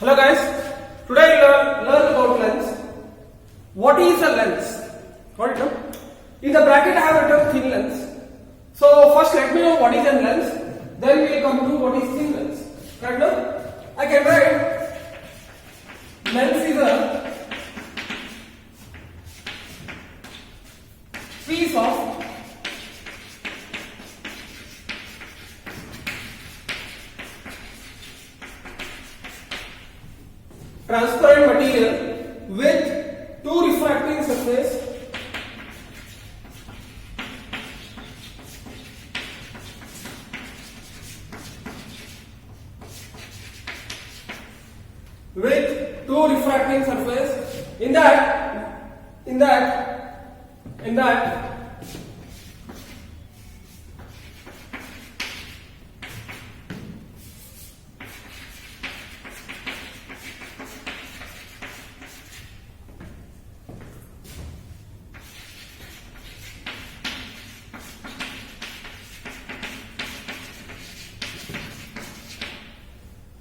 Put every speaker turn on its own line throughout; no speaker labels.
Hello guys, today we learn about lens. What is a lens? Got it now? In the bracket I have written thin lens. So first let me know what is a lens, then we will come to what is thin lens. Correct now? I can write lens is a piece of transparent material with two refracting surface in that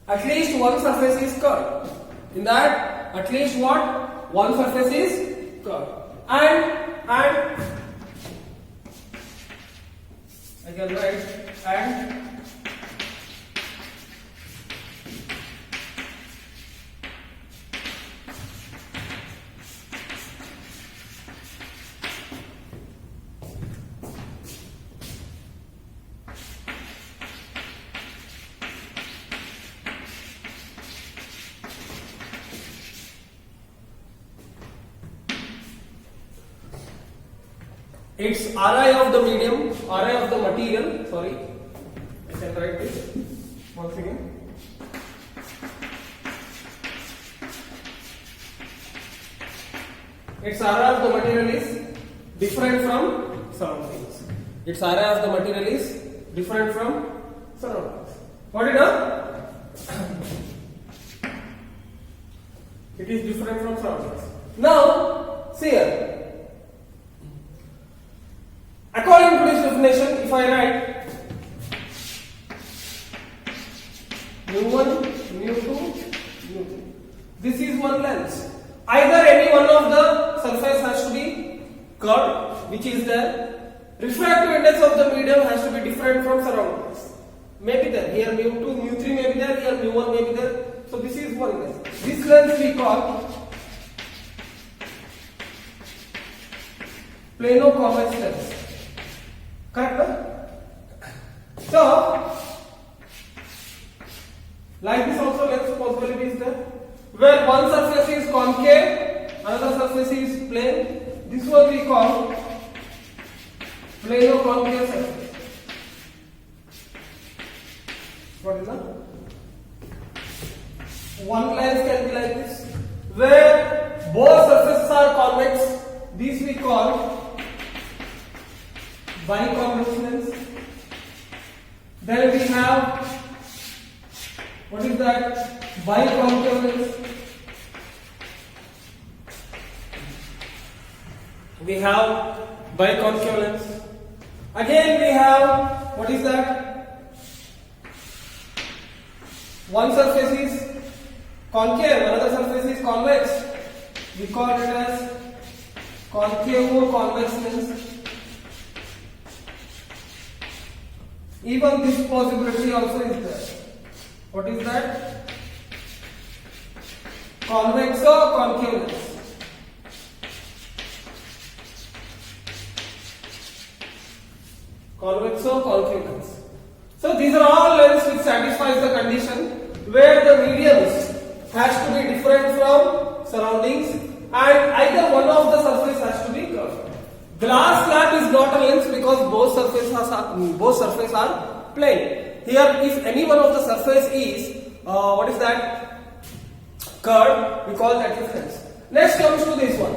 at least one surface is curved. In that, at least what? One surface is curved. And I can write and its Ri of the medium, Ri of the material, sorry, I can write this once again. Its Ri of the material is different from surroundings. Its Ri of the material is different from surroundings. Got it now? It is different from surroundings. Now, see here. According to this definition, if I write mu1, mu2, mu3, this is one lens. Either any one of the surface has to be curved, which is there. Refractive index of the medium has to be different from surroundings. Maybe there. Here mu2, mu3 may be there. Here mu1 may be there. So this is one lens. This lens we call plano-convex lens. Correct? So, like this also lens possibility is there, where one surface is concave, another surface is plane. This one we call plano-concave surface. What is that? One lens can be like this, where both surfaces are convex. This we call biconvex lens. Then we have, what is that? Biconcave lens. We have biconcave lens. Again we have, what is that? One surface is concave, another surface is convex. We call it as concavo-convex lens. Even this possibility also is there. What is that? Convexo-concave lens. Convexo-concave lens. So these are all lenses which satisfies the condition where the mediums has to be different from surroundings and either one of the surface has to be curved. Glass slab is not a lens because both surfaces are plane. Here, if any one of the surface is what is that? Curved, we call that as lens. Next comes to this one.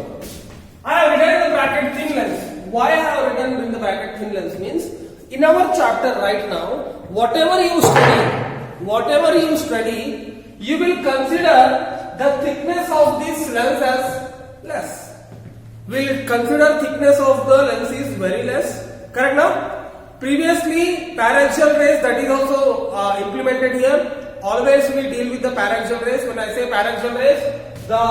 I have written in the bracket thin lens. Why I have written in the bracket thin lens means in our chapter right now, whatever you study, you will consider the thickness of this lens as less. Will consider thickness of the lens is very less. Correct now? Previously, paraxial rays, that is also implemented here. always we deal with the paraxial rays. When I say paraxial rays, the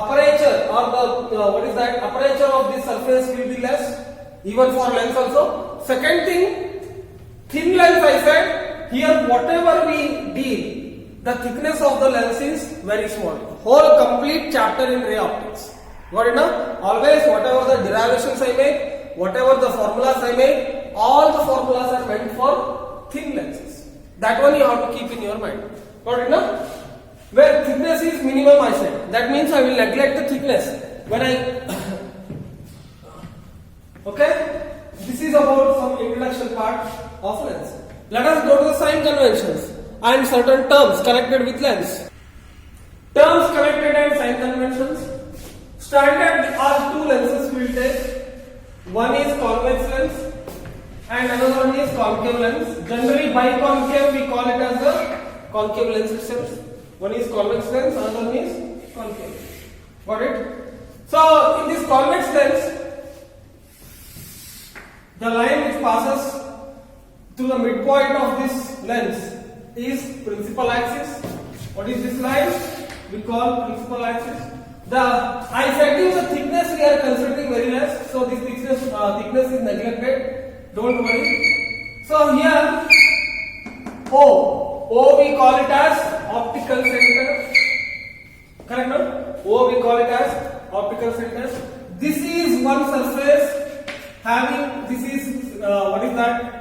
aperture or the what is that aperture of this surface will be less, even for lens also. Second thing, thin lens I said, here whatever we deal, the thickness of the lens is very small. Whole complete chapter in ray optics. Got it now? Always whatever the derivations I make, whatever the formulas I make, all the formulas are meant for thin lenses. That one you have to keep in your mind. Got it now? Where thickness is minimum I said. That means I will neglect the thickness. When I okay? This is about some introduction part of lens. Let us go to the sign conventions and certain terms connected with lens. Terms connected and sign conventions. Standard are two lenses we will take. One is convex lens and another one is concave lens. Generally biconcave we call it as the concave lens itself. One is convex lens, another one is concave. Got it? So in this convex lens, the line which passes through the midpoint of this lens is principal axis. What is this line? We call principal axis. I said you the thickness we are considering very less, so this thickness is neglected. Don't worry. So here O we call it as optical center. Correct, no? O we call it as optical center. This is one surface having, this is what is that?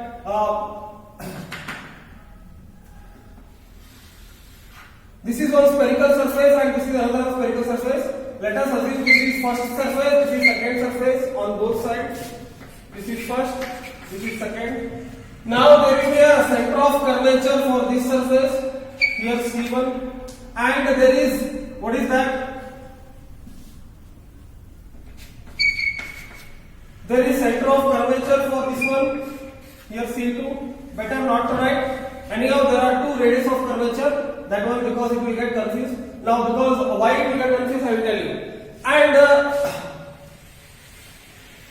This is one spherical surface and this is another spherical surface. Let us assume this is first surface, this is second surface on both sides. This is first, this is second. Now there will be a center of curvature for this surface. Here C1, and there is, what is that? There is center of curvature for this one. Here C2. Better not to write. Anyhow, there are two radius of curvature. That one because it will get confused. Now because why it will get confused, I will tell you. And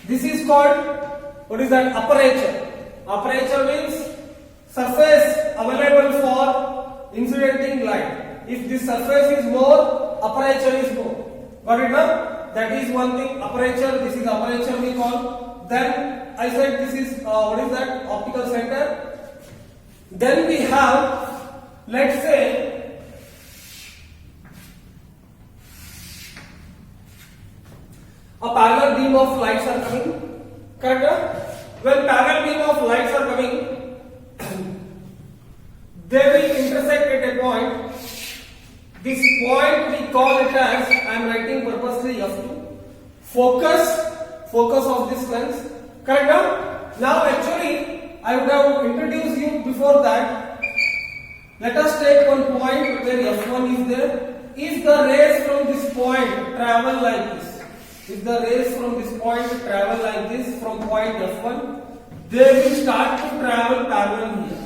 this is called, what is that? Aperture. Aperture means surface available for incidenting light. If this surface is more, aperture is more. Got it now? That is one thing. Aperture. This is aperture we call. Then I said this is what is that? Optical center. Then we have, let's say, a parallel beam of lights are coming. Correct? When parallel beam of lights are coming, they will intersect at a point. This point we call it as, I am writing purposely F2, focus of this lens. Correct? Now actually I would have introduced you before that. Let us take one point where F1 is there. If the rays from this point travel like this, if the rays from this point travel like this from point F1, they will start to travel parallel here.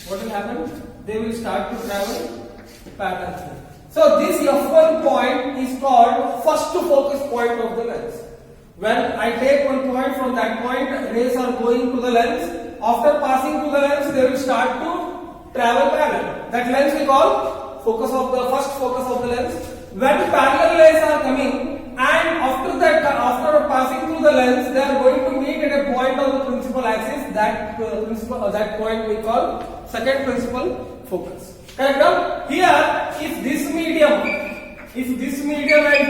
What will happen? They will start to travel parallel here. So this F1 point is called first focus point of the lens. When I take one point, from that point rays are going to the lens. After passing to the lens, they will start to travel parallel. That lens we call first focus of the lens. When parallel rays are coming, and after passing through the lens, they are going to meet at a point on the principal axis. That point we call second principal focus. Correct? Now here, if this medium and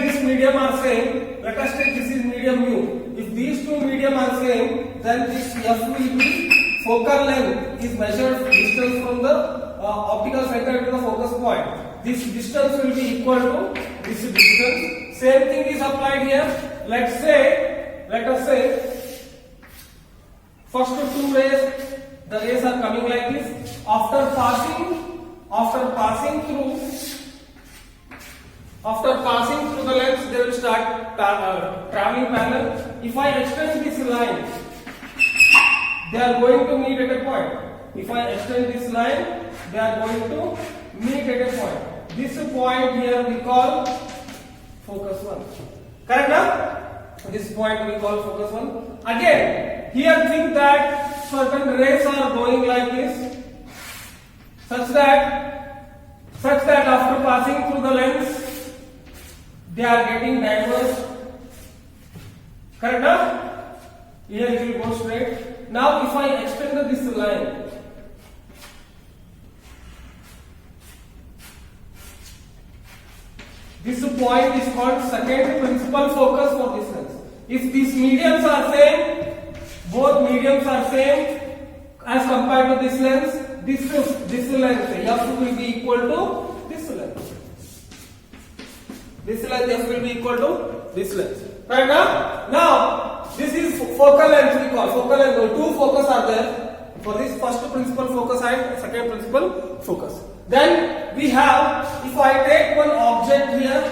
this medium are same, let us take this is medium mu. If these two medium are same, then this F will be focal length is measured distance from the optical center to the focus point. This distance will be equal to this distance. Same thing is applied here. Let us say, first two rays, the rays are coming like this. After passing through the lens, they will start traveling parallel. If I extend this line, they are going to meet at a point. If I extend this line, they are going to meet at a point. This point here we call focus 1. Correct now? This point we call focus 1. Again, here think that certain rays are going like this, such that such that after passing through the lens, they are getting diverged. Correct now? Here it will go straight. Now if I extend this line, this point is called second principal focus for this lens. If these mediums are same, both mediums are same as compared to this lens, this lens F will be equal to this lens. This lens F will be equal to this lens. Right now? Now, this is focal length we call. Focal length, two focus are there for this first principal focus and second principal focus. Then we have, if I take one object here,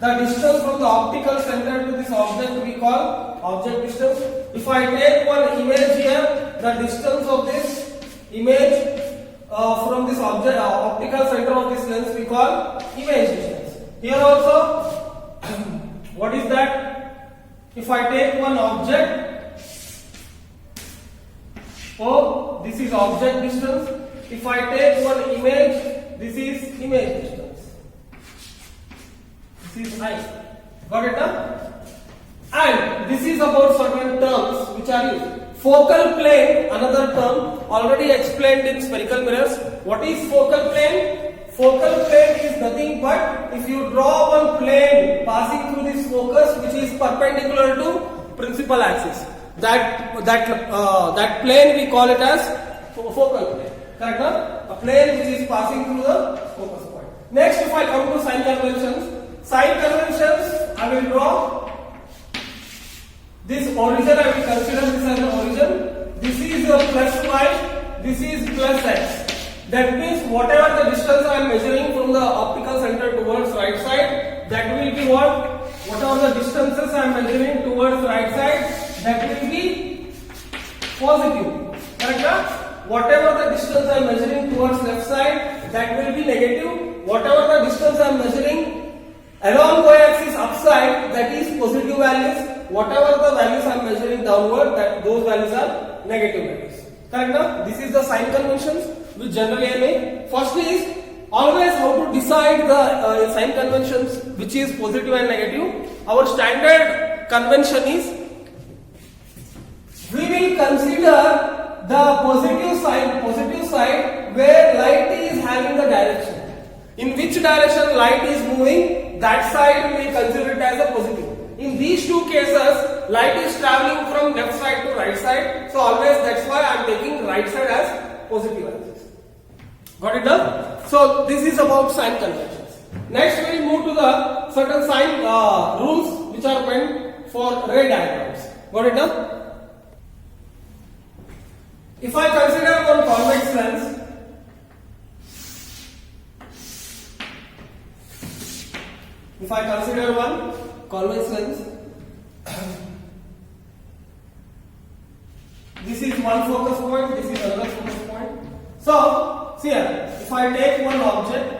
the distance from the optical center to this object we call object distance. If I take one image here, the distance of this image from this object optical center of this lens we call image distance. Here also, what is that? If I take one object, oh, this is object distance. If I take one image, this is image distance. This is I. Got it now? And this is about certain terms which are used. Focal plane, another term already explained in spherical mirrors. What is focal plane? Focal plane is nothing but if you draw one plane passing through this focus which is perpendicular to principal axis. That plane we call it as focal plane. Correct? A plane which is passing through the focus point. Next, if I come to sign conventions, I will draw this origin. I will consider this as an origin. This is a plus y. This is plus x. That means whatever the distance I am measuring from the optical center towards right side, that will be what? Whatever the distances I am measuring towards right side, that will be positive. Correct? Whatever the distance I am measuring towards left side, that will be negative. Whatever the distance I am measuring along y-axis upside, that is positive values. Whatever the values I am measuring downward, that those values are negative values. Correct now? This is the sign conventions which generally I make. First is always how to decide the sign conventions which is positive and negative. Our standard convention is we will consider the positive side where light is having the direction. In which direction light is moving, that side we will consider it as a positive. In these two cases, light is traveling from left side to right side. So always that's why I am taking right side as positive axis. Got it done? So this is about sign conventions. Next we will move to the certain sign rules which are meant for ray diagrams. Got it done? If I consider one convex lens, this is one focus point, this is another focus point. So, see here, if I take one object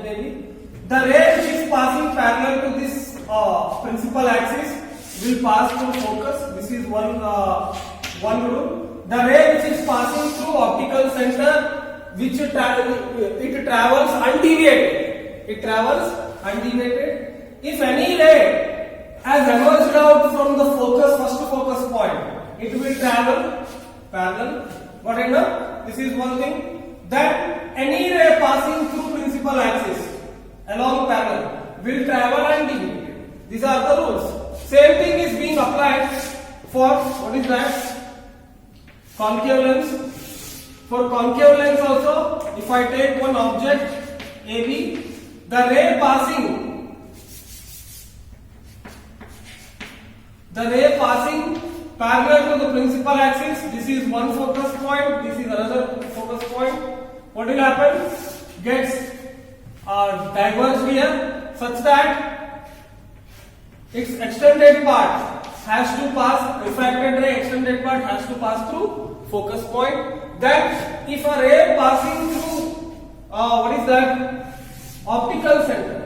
maybe, the ray which is passing parallel to this principal axis will pass through focus. This is one rule. The ray which is passing through optical center, which it travels undeviated. If any ray has emerged out from the first focus point, it will travel parallel. Got it now? This is one thing. Then any ray passing through principal axis along parallel will travel undeviated. These are the rules. Same thing is being applied for what is that? Concave lens. For concave lens also, if I take one object AB, the ray passing parallel to the principal axis, this is one focus point, this is another focus point. What will happen? Gets diverged here such that its extended part has to pass, refracted ray extended part has to pass through focus point. That if a ray passing through optical center,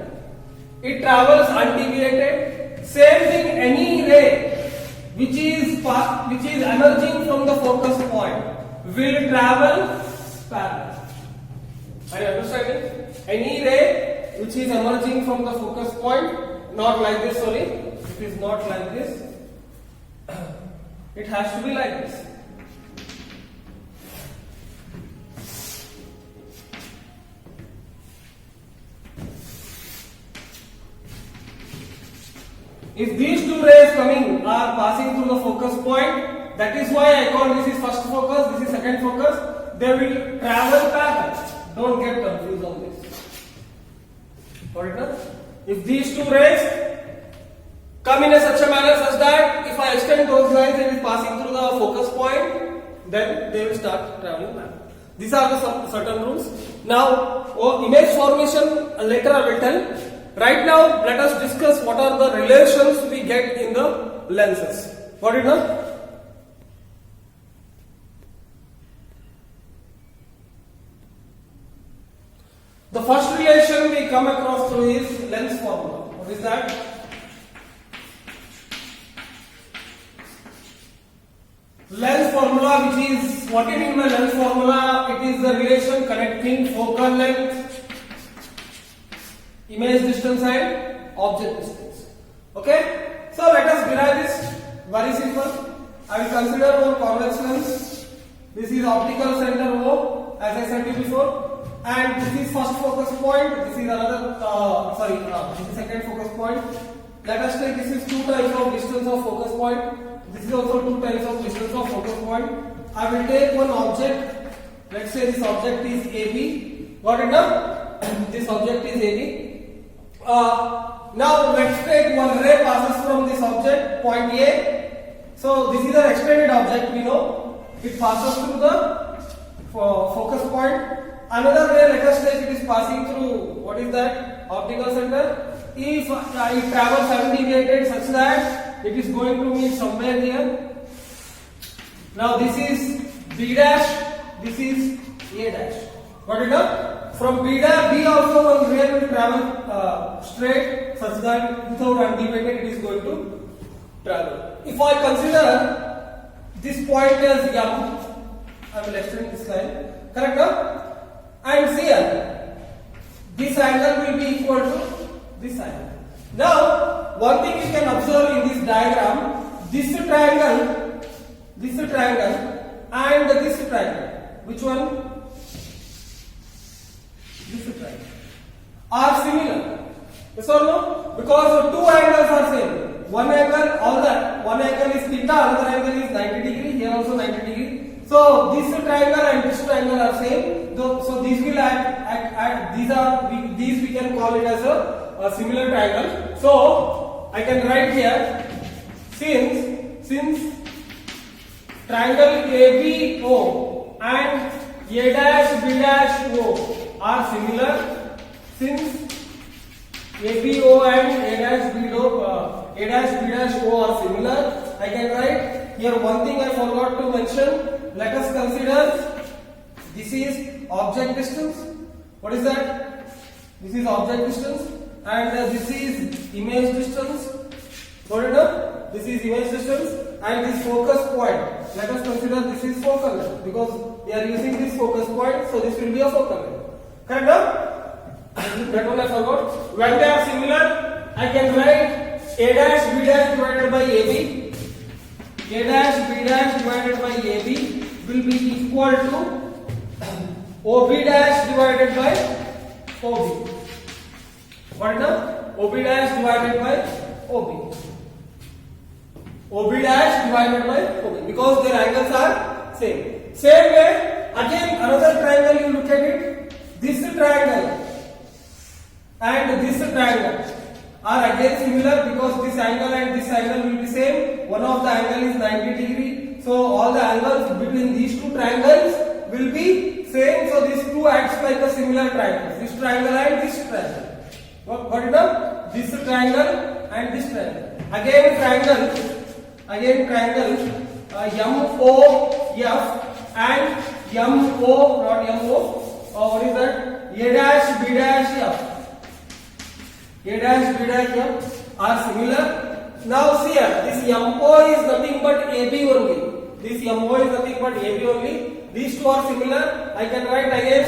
it travels undeviated. Same thing, any ray which is emerging from the focus point will travel parallel. Are you understanding? Any ray which is emerging from the focus point, not like this only. It is not like this. It has to be like this. If these two rays coming are passing through the focus point, that is why I call this is first focus, this is second focus. They will travel parallel. Don't get confused on this. Got it, huh? If these two rays come in such a manner such that if I extend those lines and it is passing through the focus point, then they will start traveling back. These are the certain rules. Now, image formation later I will tell. Right now, let us discuss what are the relations we get in the lenses. Got it, huh? The first relation we come across through is lens formula. What is that? Lens formula, which is, what do you mean by lens formula? It is the relation connecting focal length, image distance and object distance. Okay? So let us derive this. Very simple. I will consider one convex lens. This is optical center O, as I said to you before. And this is first focus point. This is another, this is second focus point. Let us take this is 2 times of distance of focus point. This is also 2 times of distance of focus point. I will take one object. Let's say this object is AB. Got it now? This object is AB. Now let's take one ray passes from this object, point A. So this is an extended object, we know. It passes through the focus point. Another ray, let us take it is passing through, what is that? Optical center. If it travels undeviated such that it is going to meet somewhere here. Now this is B dash, this is A dash. Got it up? From B also one ray will travel straight such that without undeviated it is going to travel. If I consider this point as M, I will extend this line. Correct now? And here, this angle will be equal to this angle. Now, one thing you can observe in this diagram, this triangle, and this triangle. Which one? This triangle. Are similar. Yes or no? Because the two angles are same. One angle, all that. One angle is theta, another angle is 90 degree. Here also 90 degree. So this triangle and this triangle are same. So these will these we can call it as a similar triangle. So I can write here, since triangle ABO and A dash B dash O are similar, since ABO and A dash B dash O are similar, I can write here one thing I forgot to mention. Let us consider this is object distance. What is that? This is object distance and this is image distance. Got it up? This is image distance and this focus point. Let us consider this is focal length because we are using this focus point, so this will be a focal length. Correct now? That one I forgot. When they are similar, I can write A dash B dash divided by AB. A dash B dash divided by AB will be equal to OB dash divided by OB. What is that? OB dash divided by OB. OB dash divided by OB because their angles are same. Same way, again another triangle you look at it. This triangle and this triangle are again similar because this angle and this angle will be same. One of the angle is 90 degree. So all the angles between these two triangles will be same. So these two acts like a similar triangle. This triangle and this triangle. What is that? This triangle and this triangle. Again triangle. MOF and MO, not MO. What is that? A dash B dash F. A dash B dash F are similar. Now see here, this MO is nothing but AB only. This MO is nothing but AB only. These two are similar. I can write again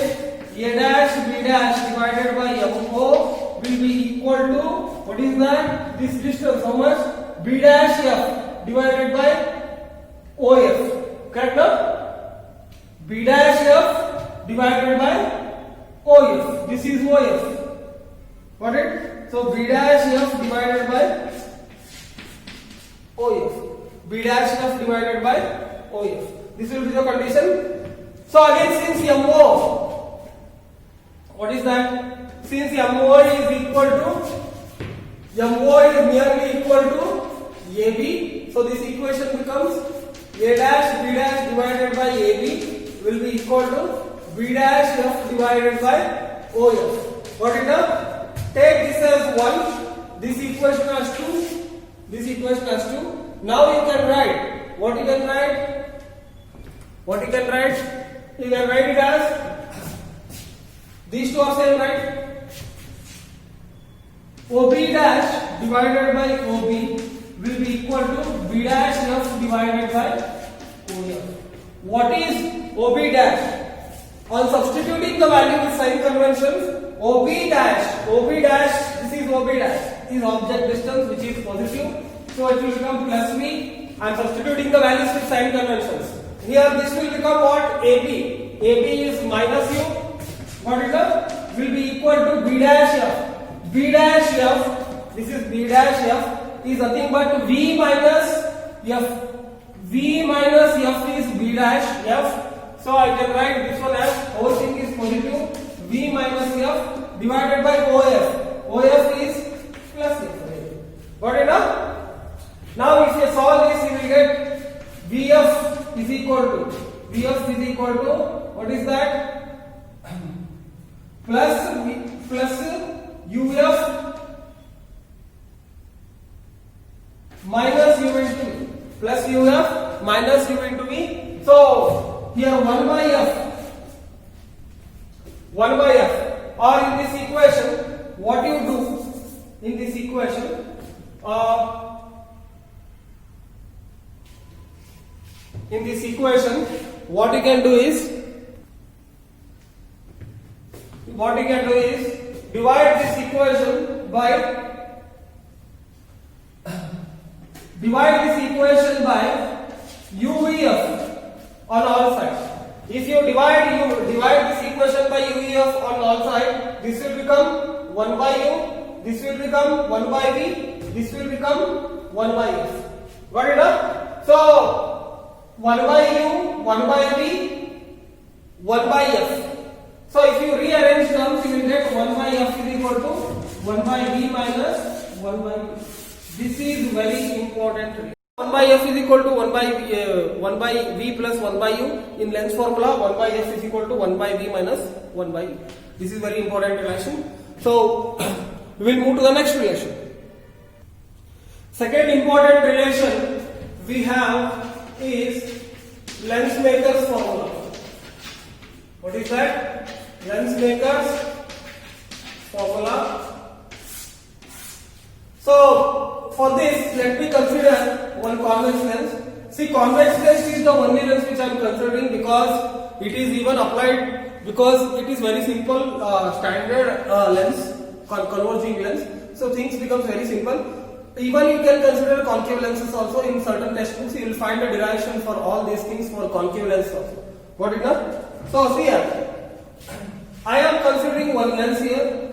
A dash B dash divided by MO will be equal to, what is that? This distance, how much? B dash F divided by OF. Correct now? B dash F divided by OF. This is OF. Got it? So B dash F divided by OF. B dash F divided by OF. This will be the condition. So again, since MO, what is that? Since MO is equal to, MO is nearly equal to AB. So this equation becomes A dash B dash divided by AB will be equal to B dash F divided by OF. Got it now? Take this as 1, this equation as 2, this equation as 2. Now you can write, what you can write? What you can write? You can write it as, these two are same, right? OB dash divided by OB will be equal to B dash F divided by OF. What is OB dash? On substituting the value with sign conventions, OB dash, this is OB dash, is object distance which is positive. So it will become plus V. I am substituting the values with sign conventions. Here this will become what? AB. AB is minus U. What is that? Will be equal to B dash F. B dash F, this is B dash F, is nothing but V minus F. V minus F is B dash F. So I can write this one as whole thing is positive. V minus F divided by OF. OF is plus F. Got it now? Now if you solve this, you will get VF is equal to, VF is equal to, what is that? Plus UF minus U into V. Plus UF minus U into V. So here 1 by F. 1 by F. Or in this equation, what you do in this equation? In this equation, what you can do is divide this equation by UVF on all sides. If you divide this equation by UVF on all sides, this will become 1 by U, this will become 1 by V, this will become 1 by F. Got it up? So 1 by U, 1 by V, 1 by F. So if you rearrange terms, you will get 1 by F is equal to 1 by V minus 1 by V. This is very important. 1 by F is equal to 1 by V plus 1 by U. In Lenz's formula, 1 by F is equal to 1 by V minus 1 by U. This is very important relation. So we will move to the next relation. Second important relation we have is Lenzmaker's formula. What is that? Lenzmaker's formula. So for this, let me consider one convex lens. See, convex lens is the only lens which I am considering because it is even applied, because it is very simple standard lens, converging lens. So things becomes very simple. Even you can consider concave lenses also. In certain textbooks you will find a derivation for all these things for concave lens also. Got it now? So see here, I am considering one lens here.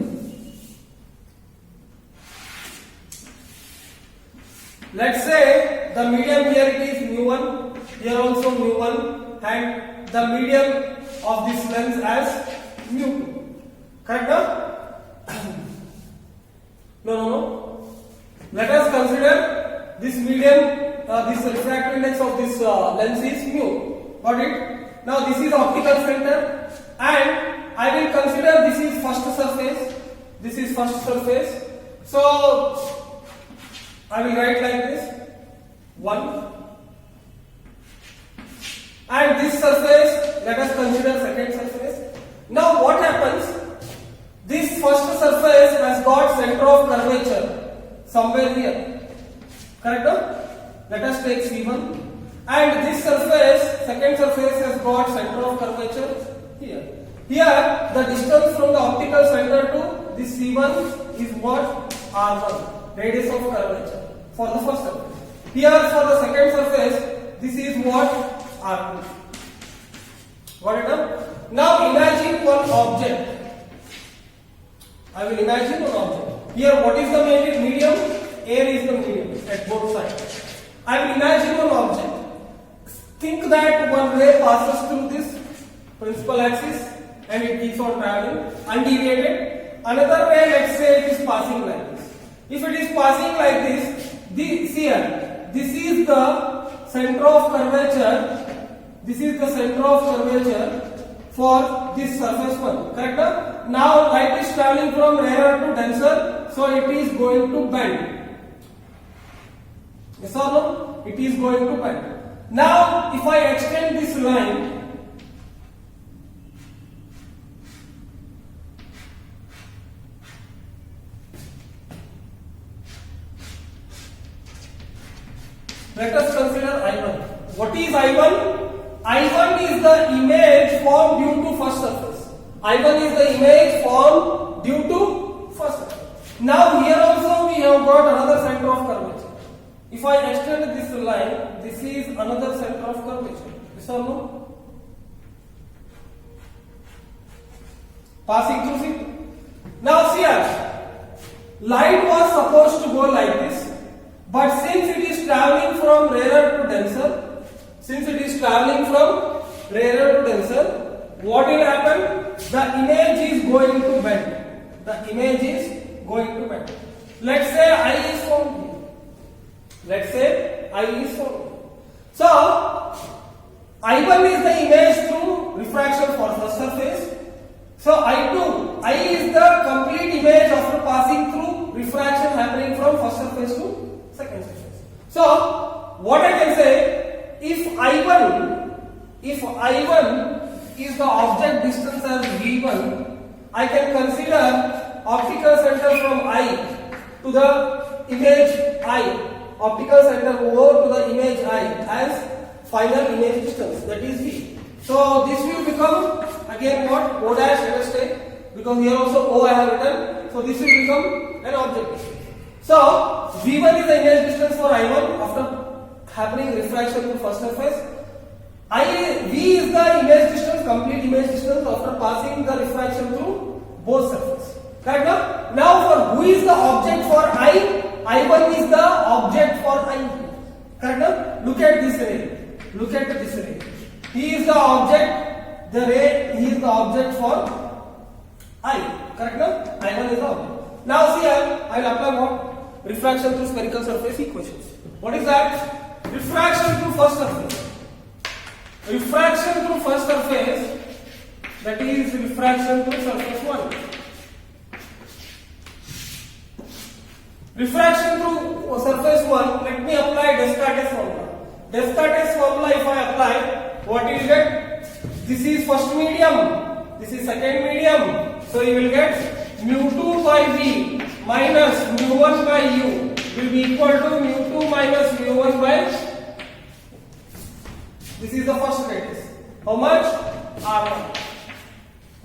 Let's say the medium here it is mu1, here also mu1, and the medium of this lens as mu2. Correct now? No. Let us consider this medium, this refractive index of this lens is mu. Got it? Now this is optical center, and I will consider this is first surface. This is first surface. So I will write like this 1, and this surface, let us consider second surface. Now what happens? This first surface has got center of curvature somewhere here. Correct? Let us take C1. And this surface, second surface has got center of curvature here. Here the distance from the optical center to this C1 is what? R1, radius of curvature for the first surface. Here for the second surface, this is what? R2. Got it up? Now imagine one object. I will imagine one object. Here what is the medium? Air is the medium at both sides. I will imagine one object. Think that one ray passes through this principal axis and it keeps on traveling undeviated. Another ray, let's say it is passing like this. If it is passing like this, this is the center of curvature. This is the center of curvature for this surface one. Correct? Now light is traveling from rarer to denser, so it is going to bend. Yes or no? It is going to bend. Now, if I extend this line, let us consider I1. What is I1? I1 is the image formed due to first surface. I1 is the image formed due to first surface. Now, here also we have got another center of curvature. If I extend this line, this is another center of curvature. Yes or no? Passing through it. Now see here, light was supposed to go like this, but since it is traveling from rarer to denser, what will happen? The image is going to bend. Let's say I is formed here. So, I1 is the image through refraction for first surface. So, I is the complete image after passing through refraction happening from first surface to second surface. So, what I can say, if I1 is the object distance as V1, I can consider optical center from I to the image I. Optical center over to the image I as final image distance, that is V. So this will become again what? O dash, let us take, because here also O I have written. So this will become an object. So V1 is the image distance for I1 after happening refraction to first surface. V is the image distance, complete image distance after passing the refraction through both surfaces. Correct? Now for who is the object for I1 is the object for I. Correct? Look at this ray. He is the object, he is the object for I. Correct? I1 is the object. Now see here, I will apply what? Refraction through spherical surface equations. What is that? Refraction through first surface. Refraction through first surface, that is refraction through surface 1. Refraction through surface 1, let me apply Descartes formula. Descartes formula, if I apply, what you will get? This is first medium, this is second medium. So you will get mu2 by V minus mu1 by U will be equal to mu2 minus mu1 by, this is the first radius. How much? R1.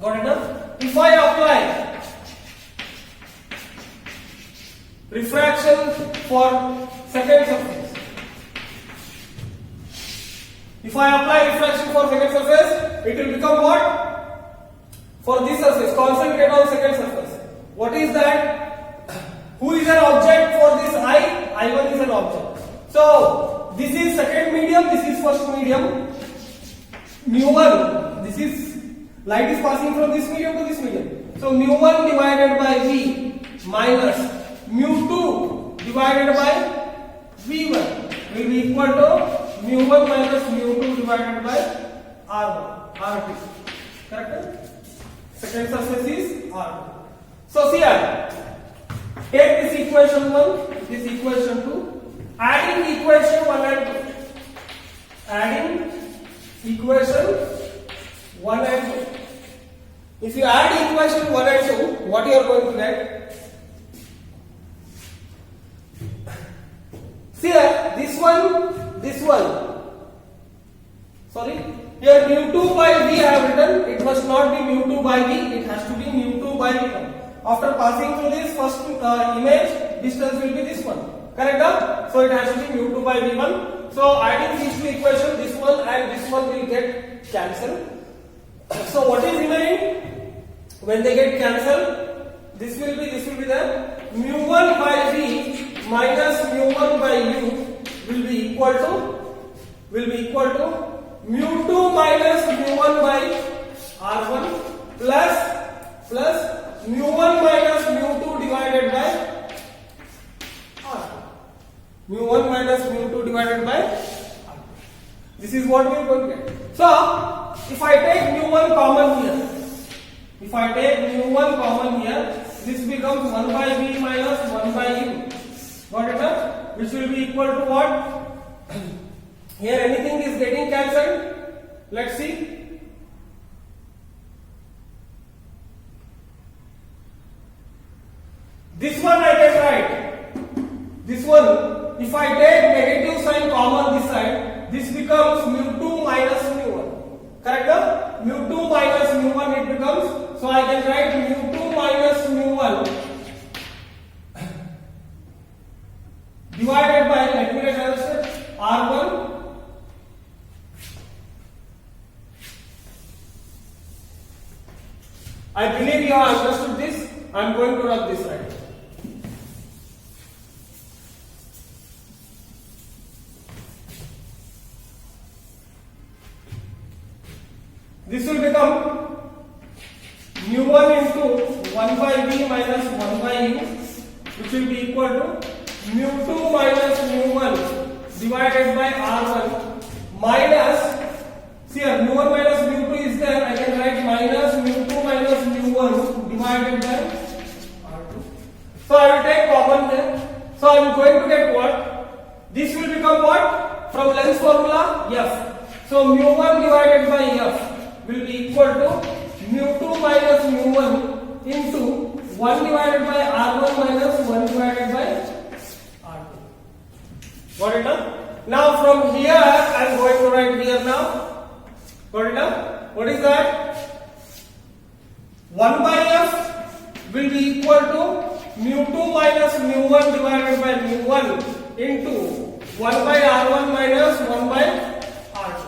Got it now? If I apply refraction for second surface. If I apply refraction for second surface, it will become what? For this surface, concentrate on second surface. What is that? Who is an object for this I? I1 is an object. So, this is second medium, this is first medium. mu1, this is, light is passing from this medium to this medium. So, mu1 divided by V minus mu2 divided by V1 will be equal to mu1 minus mu2 divided by R1, R2. Correct? Second surface is R1. So see here, take this equation 1, this equation 2, adding equation 1 and 2. Adding equation 1 and 2. If you add equation 1 and 2, what you are going to get? See here, this one, sorry, Here mu2 by v I have written. It must not be mu2 by v. It has to be mu2 by v1. After passing through this first image, distance will be this one. Correct? So it has to be mu2 by v1. So adding these two equations, this one and this one will get cancelled. So what is remaining? When they get cancelled, this will be there. Mu1 by v minus mu1 by u will be equal to mu2 minus mu1 by r1 plus mu1 minus mu2 divided by r2. Mu1 minus mu2 divided by r2. This is what we are going to get. So if I take mu1 common here, this becomes 1 by v minus 1 by u. Got it? Which will be equal to what? Here anything is getting cancelled. Let's see. This one I can write. This one, if I take negative sign common this side, this becomes mu2 minus mu1. Correct? Mu2 minus mu1 it becomes. So I can write mu2 minus mu1 divided by, let me write as r1 I believe you have understood this. I am going to rub this right. This will become mu1 into 1 by v minus 1 by u, which will be equal to mu2 minus mu1 divided by r1 minus, see here mu1 minus mu2 is there, I can write minus mu2 minus mu1 divided by r2. So I will take common there. So I am going to get what? This will become what? From Lenz's formula, f. So mu1 divided by f will be equal to mu2 minus mu1 into 1 divided by r1 minus 1 divided by r2. Got it now? Now from here I am going to write here now. Got it now? What is that? 1 by f will be equal to mu2 minus mu1 divided by mu1 into 1 by r1 minus 1 by r2.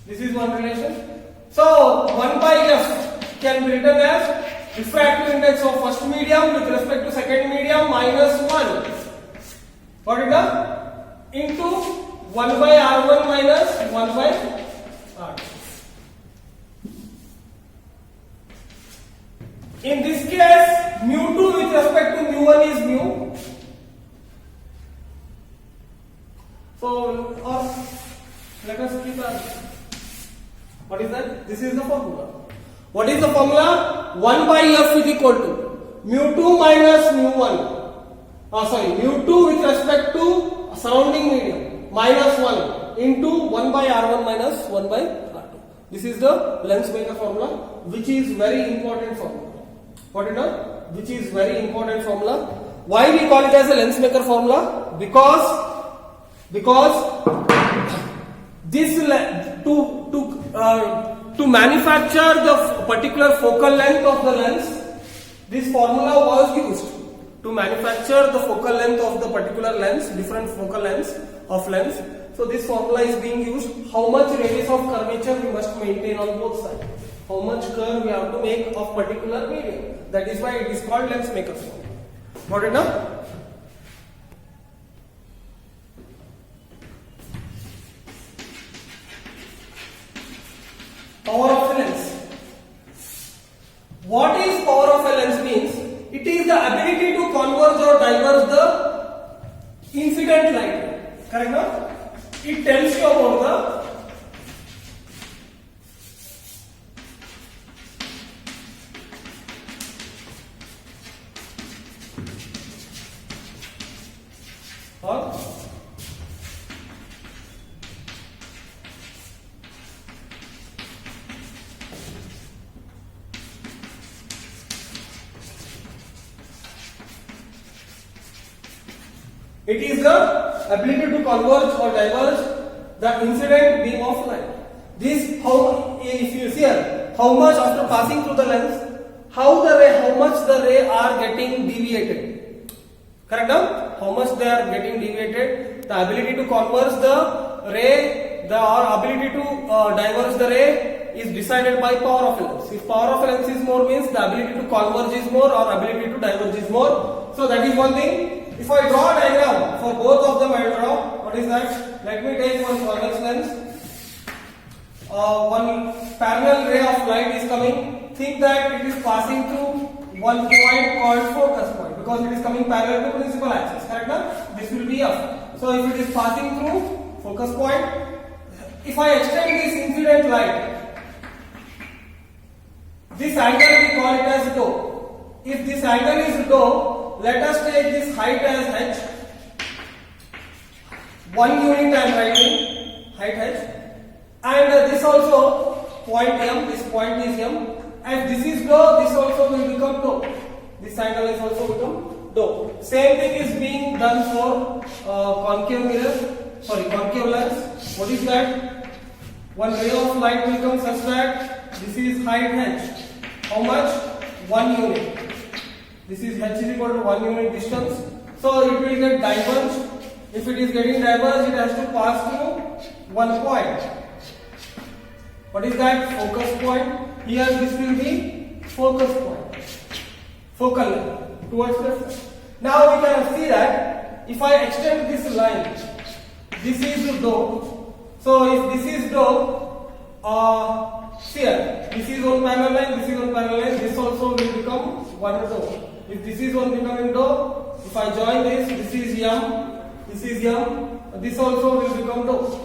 This is one relation. So 1 by f can be written as refractive index of first medium with respect to second medium minus 1. Got it now? Into 1 by r1 minus 1 by r2. In this case, mu2 with respect to mu1 is mu. So, or let us keep that. What is that? This is the formula. What is the formula? 1 by f is equal to mu2 minus mu1. Mu2 with respect to surrounding medium minus 1 into 1 by r1 minus 1 by r2. This is the Lenzmaker formula, which is very important formula. Got it now? Which is very important formula. Why we call it as a Lenzmaker formula? Because this to manufacture the particular focal length of the lens, this formula was used to manufacture the focal length of the particular lens, different focal lengths of lens. So this formula is being used. How much radius of curvature we must maintain on both sides. How much curve we have to make of particular medium. That is why it is called Lenzmaker formula. Got it now? Power of a lens. What is power of a lens means? It is the ability to converge or diverge the incident light. Correct now? It tells you about the it is the ability to converge or diverge the incident beam of light. This how, if you see here, how much after passing through the lens, how much the ray are getting deviated. Correct now? How much they are getting deviated. The ability to converge the ray, or ability to diverge the ray is decided by power of a lens. If power of a lens is more, means the ability to converge is more or ability to diverge is more. So that is one thing. If I draw a diagram for both of them, I will draw. What is that? Let me take one convex lens. One parallel ray of light is coming. Think that it is passing through one point called focus point, because it is coming parallel to principal axis. Correct now? This will be F. So if it is passing through focus point, if I extend this incident light, this angle we call it as dou. If this angle is dou, let us take this height as h. 1 unit I am writing, height h. And this also point m, this point is m. And this is dou, this also will become dou. This angle is also become dou. Same thing is being done for concave lens. What is that? One ray of light will come such that this is height h. How much? 1 unit. This is h is equal to 1 unit distance. So it will get diverged. If it is getting diverged, it has to pass through one point. What is that? Focus point. Here this will be focus point. Focal length towards the. Now we can see that if I extend this line, this is dou. So if this is dou, here this is one parallel line, this is one parallel line. This also will become one dou. If this is one becoming dou, if I join this, this is m. This is m. This also will become dou.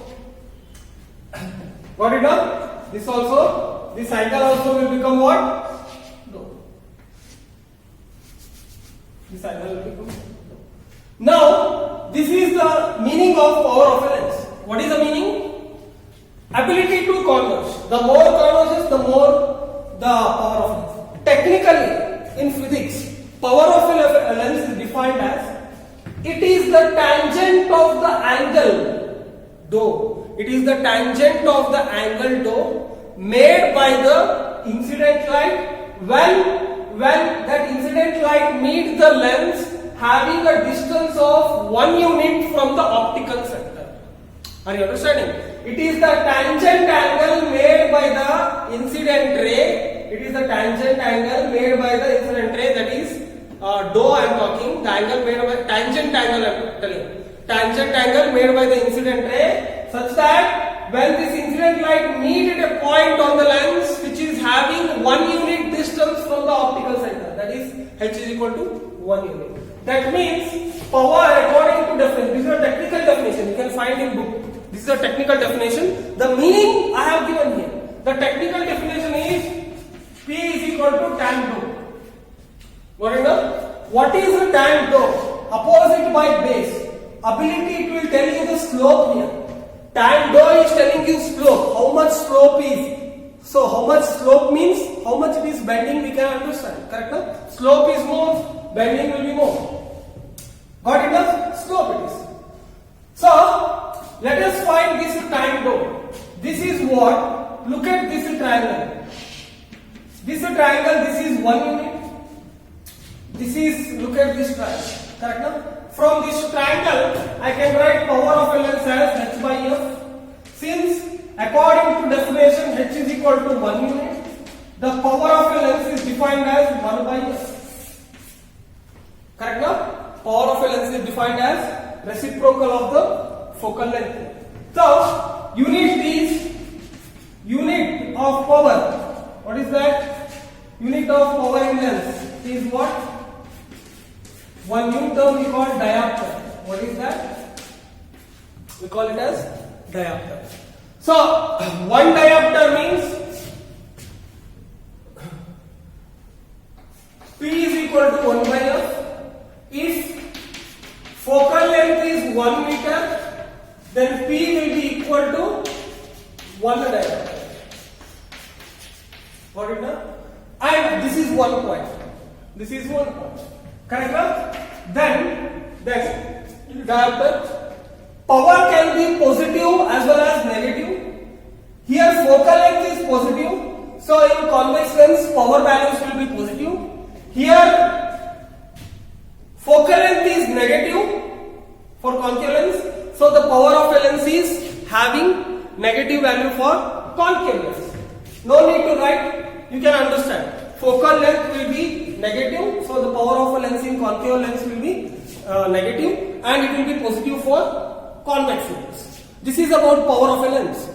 Got it now? This also, this angle also will become what? Dou. This angle will become dou. Now, this is the meaning of power of a lens. What is the meaning? Ability to converge. The more converges, the more the power of lens. Technically, in physics, power of a lens is defined as it is the tangent of the angle dou. It is the tangent of the angle dou made by the incident light when that incident light meets the lens having a distance of 1 unit from the optical center. Are you understanding? It is the tangent angle made by the incident ray. It is the tangent angle made by the incident ray, that is dou I am talking. The angle made by tangent angle I am telling. Tangent angle made by the incident ray, such that when this incident light meets at a point on the lens which is having 1 unit distance from the optical center, that is h is equal to 1 unit. That means power according to definition. This is a technical definition. You can find in book. This is a technical definition. The meaning I have given here. The technical definition is P is equal to tan dou. What is a tan dou? Opposite by base. Ability, it will tell you the slope here. Tan dou is telling you slope. How much slope is? So how much slope means how much it is bending, we can understand. Correct? No? Slope is more, bending will be more. Got it? No? Slope it is. So let us find this tan dou. This is what? Look at this triangle. This triangle, this is 1 unit. This is, look at this triangle. Correct? No? From this triangle, I can write power of a lens as h by f. Since according to definition h is equal to 1 unit, the power of a lens is defined as 1 by f. Correct now? Power of a lens is defined as reciprocal of the focal length. So, unit of power. What is that? Unit of power in lens is what? 1 new term we call diopter. What is that? We call it as diopter. So 1 diopter means P is equal to 1 by f. If focal length is 1 meter, then P will be equal to 1 diopter. Got it now? And this is 1 point. This is 1 point. Correct? Then diopter. Power can be positive as well as negative. Here focal length is positive, so in convex lens power values will be positive. Here focal length is negative for concave lens, so the power of a lens is having negative value for concave lens. No need to write, you can understand. Focal length will be negative, so the power of a lens in concave lens will be negative, and it will be positive for convex lens. This is about power of a lens.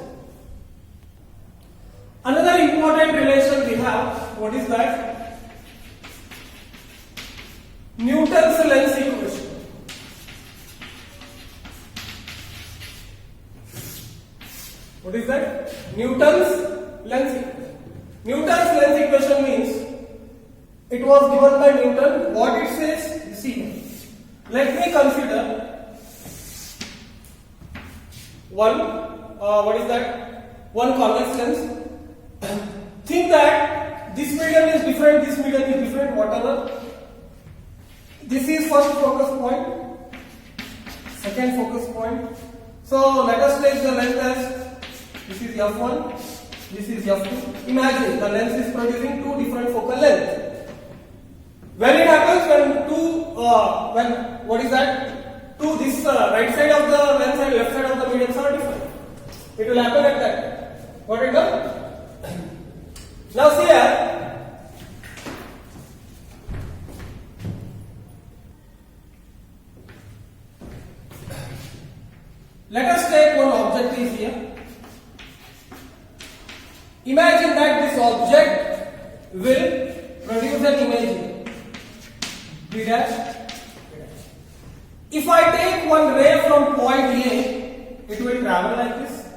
Another important relation we have, what is that? Newton's lens equation. What is that? Newton's lens equation. Newton's lens equation means it was given by Newton. What it says? See, let me consider one. What is that? One convex lens. Think that this medium is different, this medium is different, whatever. This is first focus point, second focus point. So let us take the length as this is f1, this is f2. Imagine the lens is producing two different focal lengths. When it happens, when what is that? To this right side of the lens and left side of the medium are different. It will happen at that. What it does? Now see here. Let us take one object is here. Imagine that this object will produce an image here. B dash. If I take one ray from point A, it will travel like this.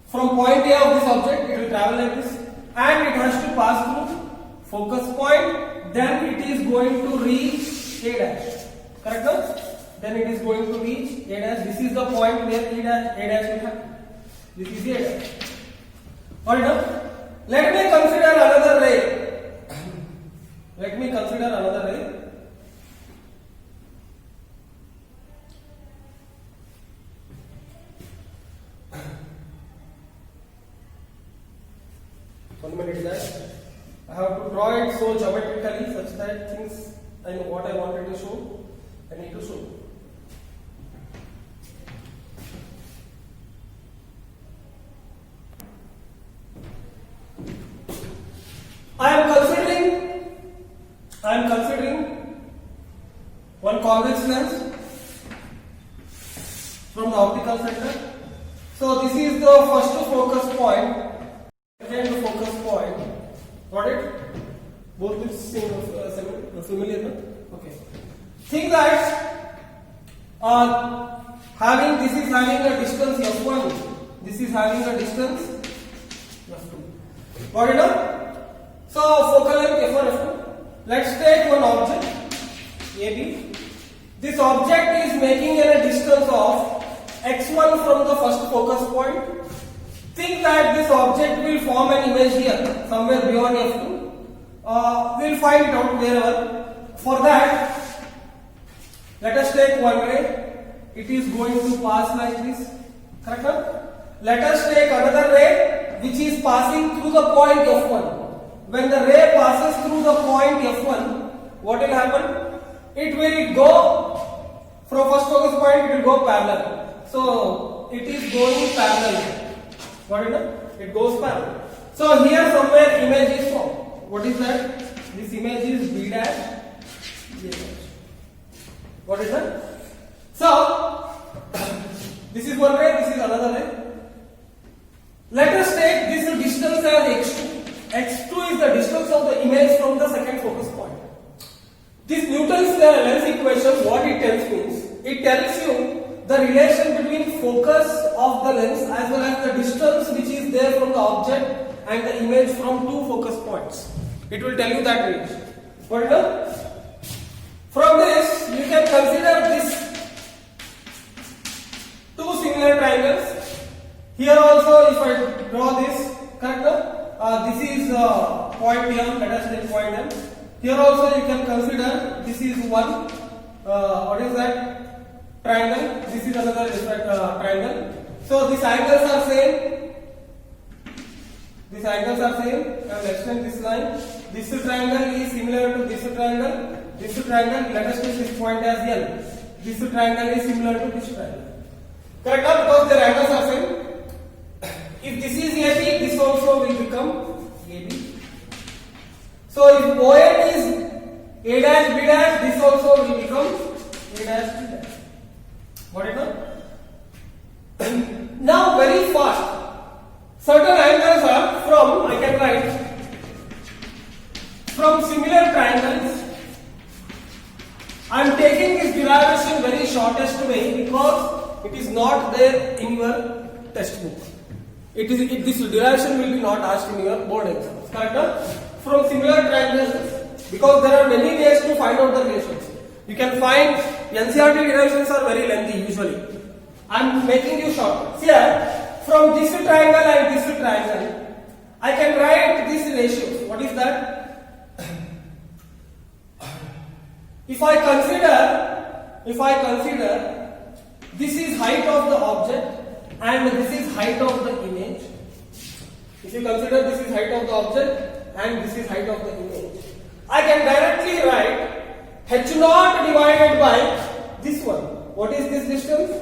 From point A of this object, it will travel like this, and it has to pass through focus point. Then it is going to reach A dash. Correct? No? Then it is going to reach A dash. This is the point where A dash will happen. This is A dash. Alright. Let me consider another ray. Let me consider another ray. One minute guys. I have to draw it so geometrically such that things I know what I wanted to show. I need to show. I am considering one convex lens from the optical center. So this is the first focus point, second focus point. Got it? Both is familiar, no? Okay. Think that this is having a distance f1. This is having a distance f2. Got it? No? So focal length f1, f2. Let's take one object AB. This object is making a distance of x1 from the first focus point. Think that this object will form an image here, somewhere beyond f2. We'll find it out wherever. For that, let us take one ray. It is going to pass like this. Correct? Let us take another ray which is passing through the point f1. When the ray passes through the point f1, what will happen? It will go from first focus point, it will go parallel. So it is going parallel. What is it? It goes parallel. So here somewhere image is formed. What is that? This image is B dash, A dash. What is that? So this is one ray, this is another ray. Let us take this distance as x2. x2 is the distance of the image from the second focus point. This Newton's lens equation, what it tells means, it tells you the relation between focus of the lens as well as the distance which is there from the object and the image from two focus points. It will tell you that relation. What else? From this, you can consider this two similar triangles. Here also, if I draw this, correct? This is point M, let us take point M. Here also you can consider this is one, what is that? Triangle. This is another triangle. So these angles are same. These angles are same. I will extend this line. This triangle is similar to this triangle. This triangle, let us take this point as L. This triangle is similar to this triangle. Correct? Because their angles are same. If this is AB, this also will become AB. So if OM is A dash B dash, this also will become A dash B dash. Got it now? Now very fast. Certain angles are from, I can write, from similar triangles. I am taking this derivation very shortest way because it is not there in your textbook. This derivation will be not asked in your board exams. Correct? From similar triangles, because there are many ways to find out the relations. You can find NCERT derivations are very lengthy usually. I am making you short. See here, from this triangle and this triangle, I can write these ratios. What is that? If I consider this is height of the object and this is height of the image. If you consider this is height of the object and this is height of the image, I can directly write h0 divided by this one. What is this distance?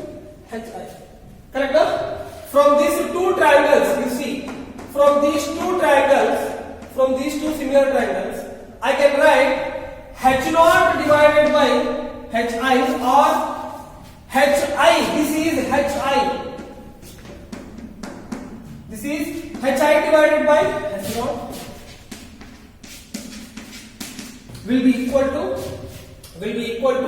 Hi. Correct? No? From these two triangles, you see, from these two similar triangles, I can write h0 divided by hi or hi. This is hi. This is hi divided by h0 will be equal to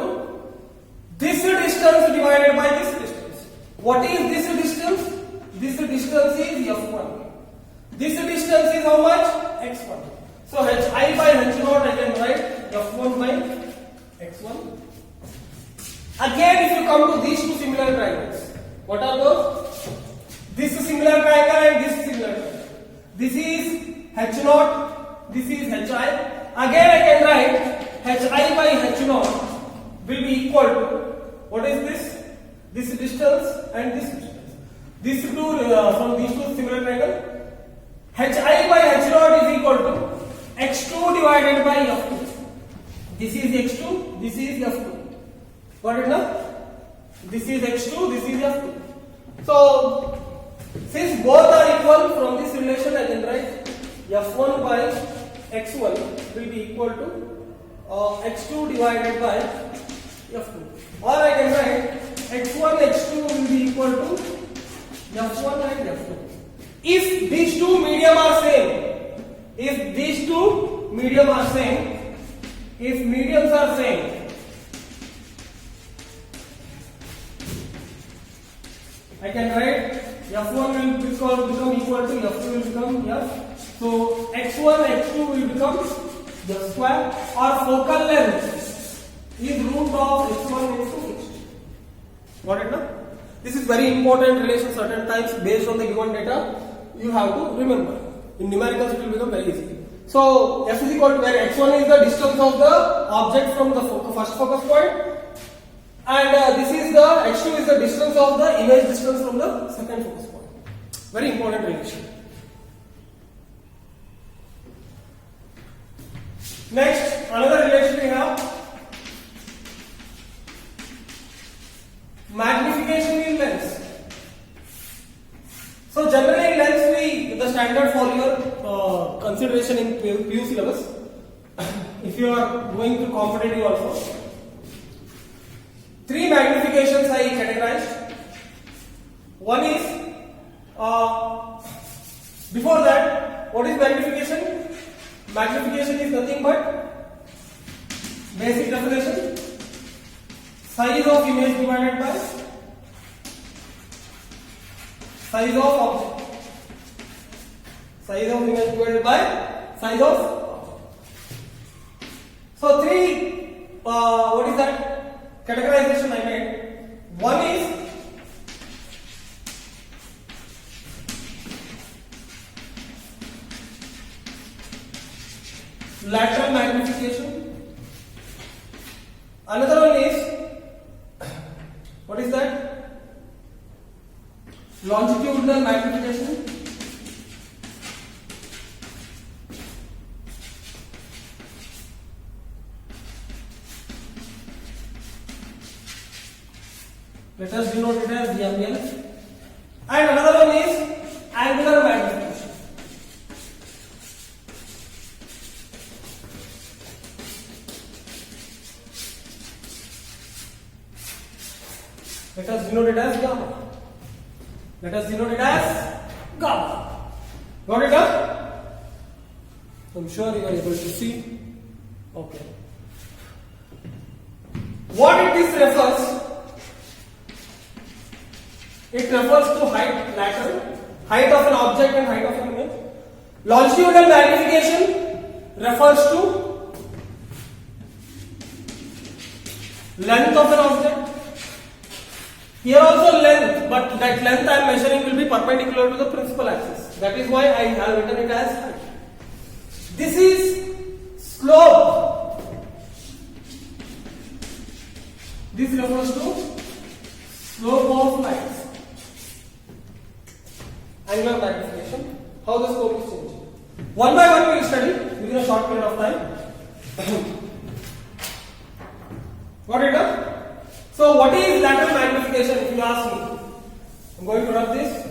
this distance divided by this distance. What is this distance? This distance is f1. This distance is how much? x1. So hi by h0 I can write f1 by x1. Again, if you come to these two similar triangles, what are those? This similar triangle and this similar triangle. This is h0. This is hi. Again, I can write hi by h0 will be equal to, what is this? This distance and this distance. These two from these two similar triangles, hi by h0 is equal to x2 divided by f2. This is x2, this is f2. Got it now? This is x2, this is f2. So, since both are equal, from this relation I can write f1 by x1 will be equal to x2 divided by f2. Or I can write x1, x2 will be equal to f1 and f2. If these two medium are same, if mediums are same, I can write f1 will become equal to f2 will become f. So x1, x2 will become f square, or focal length is root of x1 into x2. Got it now? This is very important relation. Certain times based on the given data you have to remember. In numericals it will become very easy. So f is equal to, where x1 is the distance of the object from the first focus point, and this is the x2 is the distance of the image distance from the second focus point. Very important relation. Next, another relation we have, magnification in lens. So generally in lens, the standard for your consideration in PU syllabus, if you are going to competitive also, 3 magnifications I categorized. One is, before that, what is magnification? Magnification is nothing but basic definition, size of image divided by size of object. Size of image divided by size of object. So 3, what is that categorization I made? One is lateral magnification. Another one is, what is that? Longitudinal magnification. Let us denote it as ML. And another one is angular magnification. Let us denote it as gamma. Let us denote it as gamma. Got it up? I'm sure you are able to see. Okay. What this refers? It refers to height, lateral, height of an object and height of an image. Longitudinal magnification refers to length of an object. Here also length, but that length I am measuring will be perpendicular to the principal axis. That is why I have written it as height. This is slope. This refers to slope of lines. Angular magnification. How the slope is changing. One by one we will study within a short period of time. Got it up? So what is lateral magnification if you ask me? I'm going to rub this.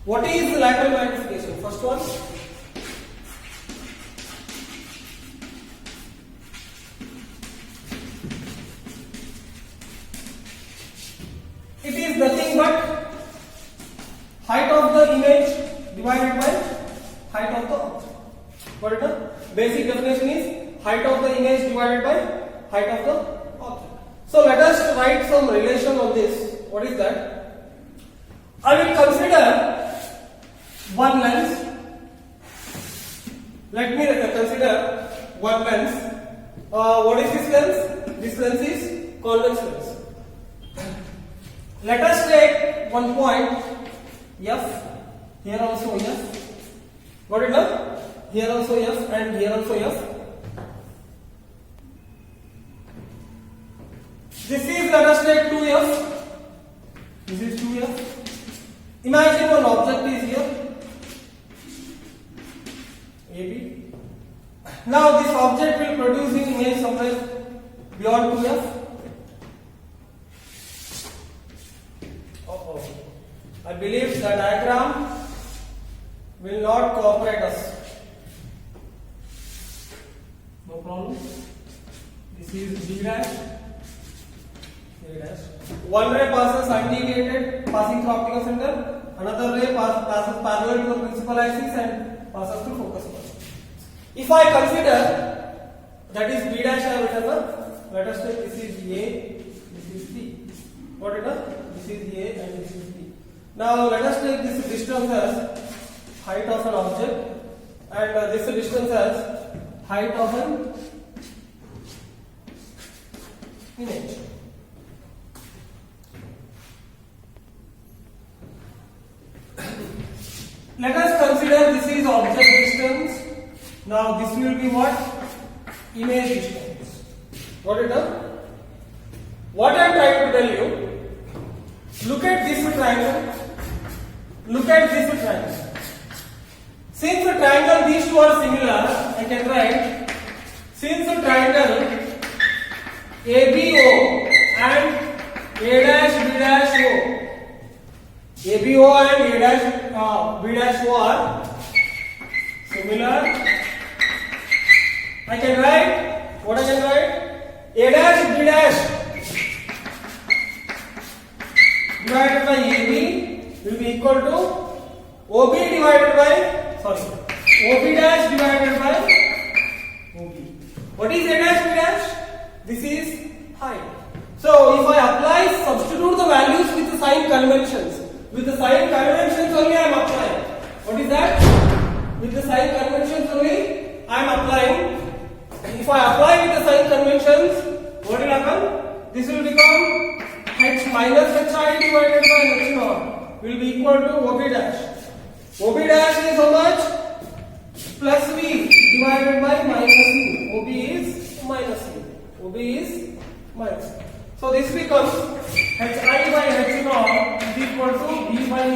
What is lateral magnification? First one. It is nothing but height of the image divided by height of the object. Got it up? Basic definition is height of the image divided by height of the object. So let us write some relation on this. What is that? I will consider one lens. Let me consider one lens. What is this lens? This lens is convex lens. Let us take one point F. Here also F. Got it now? Here also F and here also F. This is, let us take 2F. This is 2F. Imagine one object is here. AB. Now this object will produce an image somewhere beyond 2F. I believe the diagram will not cooperate us. No problem. This is B dash. A dash. One ray passes undeviated, passing through optical center. Another ray passes parallel to the principal axis and passes through focus point. If I consider that is B dash I have written up. Let us take this is A, this is B. Got it up? This is A and this is B. Now let us take this distance as height of an object and this distance as height of an image. Let us consider this is object distance. Now this will be what? Image distance. Got it up? What I am trying to tell you, look at this triangle. Look at this triangle. Since the triangle these two are similar, I can write since the triangle ABO and A dash B dash O, ABO and A dash B dash O are similar, I can write what I can write A dash B dash divided by AB will be equal to OB divided by OB dash divided by OB. What is A dash B dash? This is height. So if I apply, substitute the values with the sign conventions. With the sign conventions only I am applying. What is that? With the sign conventions only I am applying. If I apply with the sign conventions, what will happen? This will become H minus HI divided by H naught will be equal to OB dash. OB dash is how much? Plus V divided by minus V. OB is minus V. OB is minus V. So this becomes HI by H naught is equal to V by E,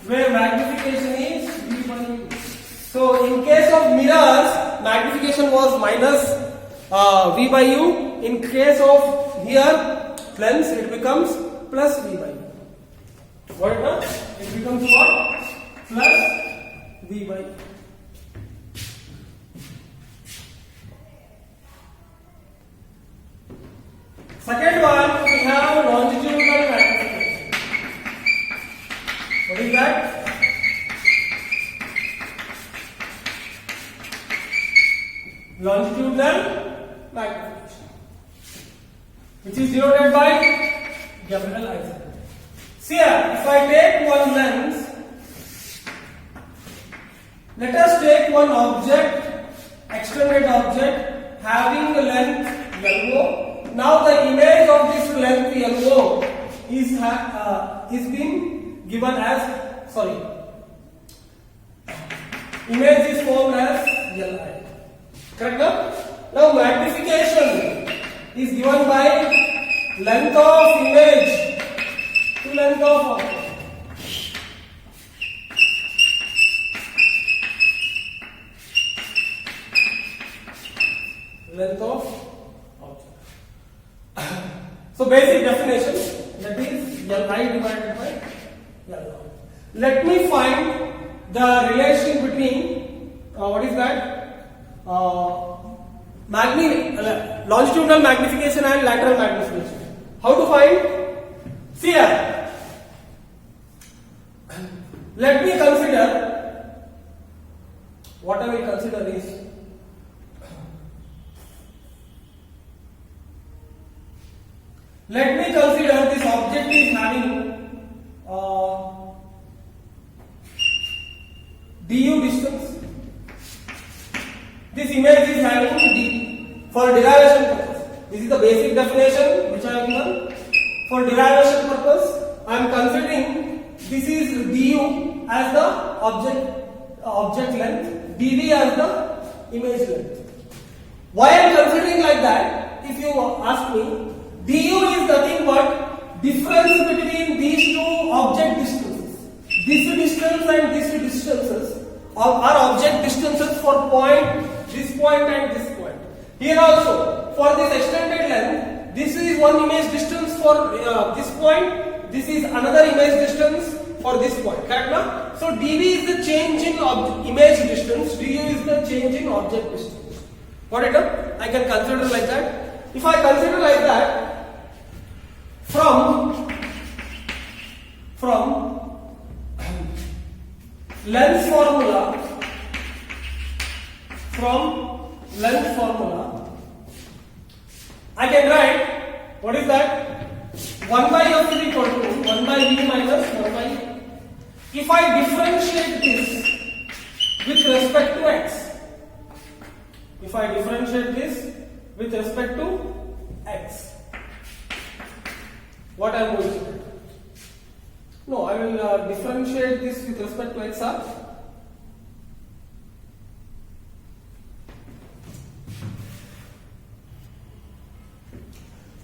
where magnification is V by E. So in case of mirrors, magnification was minus V by U. In case of here lens, it becomes plus V by U. What it does? It becomes what? Plus V by U. Second one, we have longitudinal magnification. What is that? Longitudinal magnification, which is denoted by capital I. See here, if I take one lens, let us take one object, extended object having a length LO. Now the image of this length LO is being given as, sorry, image is formed as LI. Correct now? Now magnification is given by length of image to length of object. Length of object. So basic definition, that is Li divided by L. Let me find the relation between what is that? Longitudinal magnification and lateral magnification. How to find? See here. Let me consider, what I will consider is, let me consider this object is having du distance. This image is having d for derivation purpose. This is the basic definition which I have given. For derivation purpose, I am considering this is du as the object length, dv as the image length. Why I am considering like that? If you ask me, du is nothing but difference between these two object distances. This distance and this distances are object distances for point, this point and this point. Here also, for this extended length, this is one image distance for this point, this is another image distance for this point. Correct now? So dv is the change in image distance, du is the change in object distance. Got it up? I can consider like that. If I consider like that, from length formula, I can write, what is that? 1 by f is equal to 1 by v minus 1 by e. If I differentiate this with respect to x, what I am going to do? No, I will differentiate this with respect to x.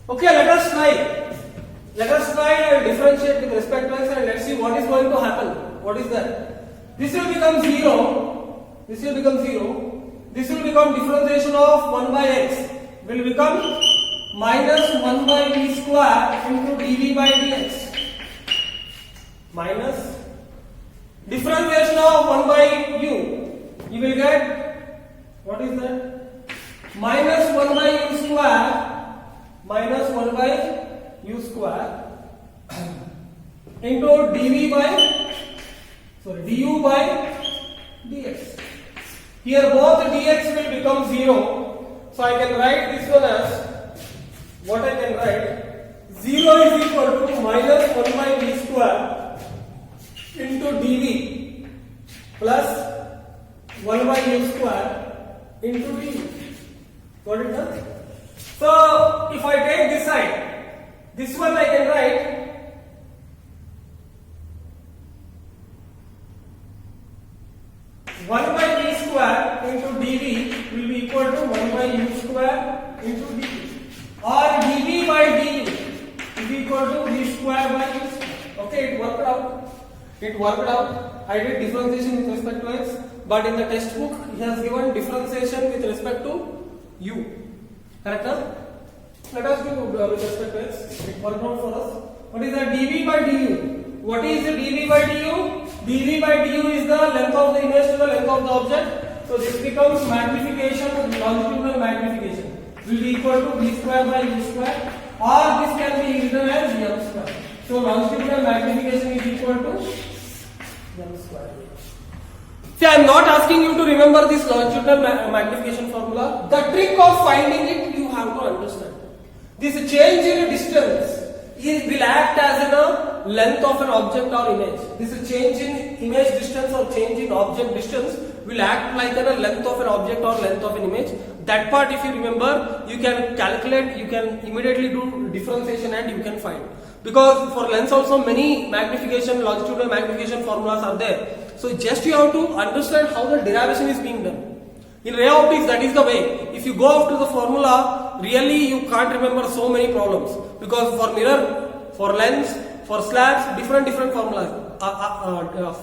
Okay, let us try and differentiate with respect to x and let's see what is going to happen. What is that? This will become 0. This will become differentiation of 1 by x will become minus 1 by v square into dv by dx. Minus differentiation of 1 by u. You will get, what is that? Minus 1 by u square. Minus 1 by u square into du by dx. Here both dx will become 0. So I can write this one as, what I can write, 0 is equal to minus 1 by v square into dv plus 1 by u square into dv. Got it done? So if I take this side, this one I can write one by v square into dv will be equal to 1 by u square into dv, or dv by du is equal to v square by u square. Okay, it worked out. I did differentiation with respect to x. but in the textbook he has given differentiation with respect to u. Correct? Huh? Let us do with respect to x. Work out for us. What is the dv by du? What is the dv by du? dv by du is the length of the image to the length of the object. So this becomes magnification, longitudinal magnification will be equal to v square by u square, or this can be written as m square. So longitudinal magnification is equal to m square. See, I am not asking you to remember this longitudinal magnification formula. The trick of finding it you have to understand. This change in distance will act as a length of an object or image. This change in image distance or change in object distance will act like a length of an object or length of an image. That part if you remember, you can calculate, you can immediately do differentiation and you can find. Because for lengths also many magnification, longitudinal magnification formulas are there. So just you have to understand how the derivation is being done. In ray optics, that is the way. If you go after the formula, really you can't remember so many problems. Because for mirror, for lens, for slabs, different formulas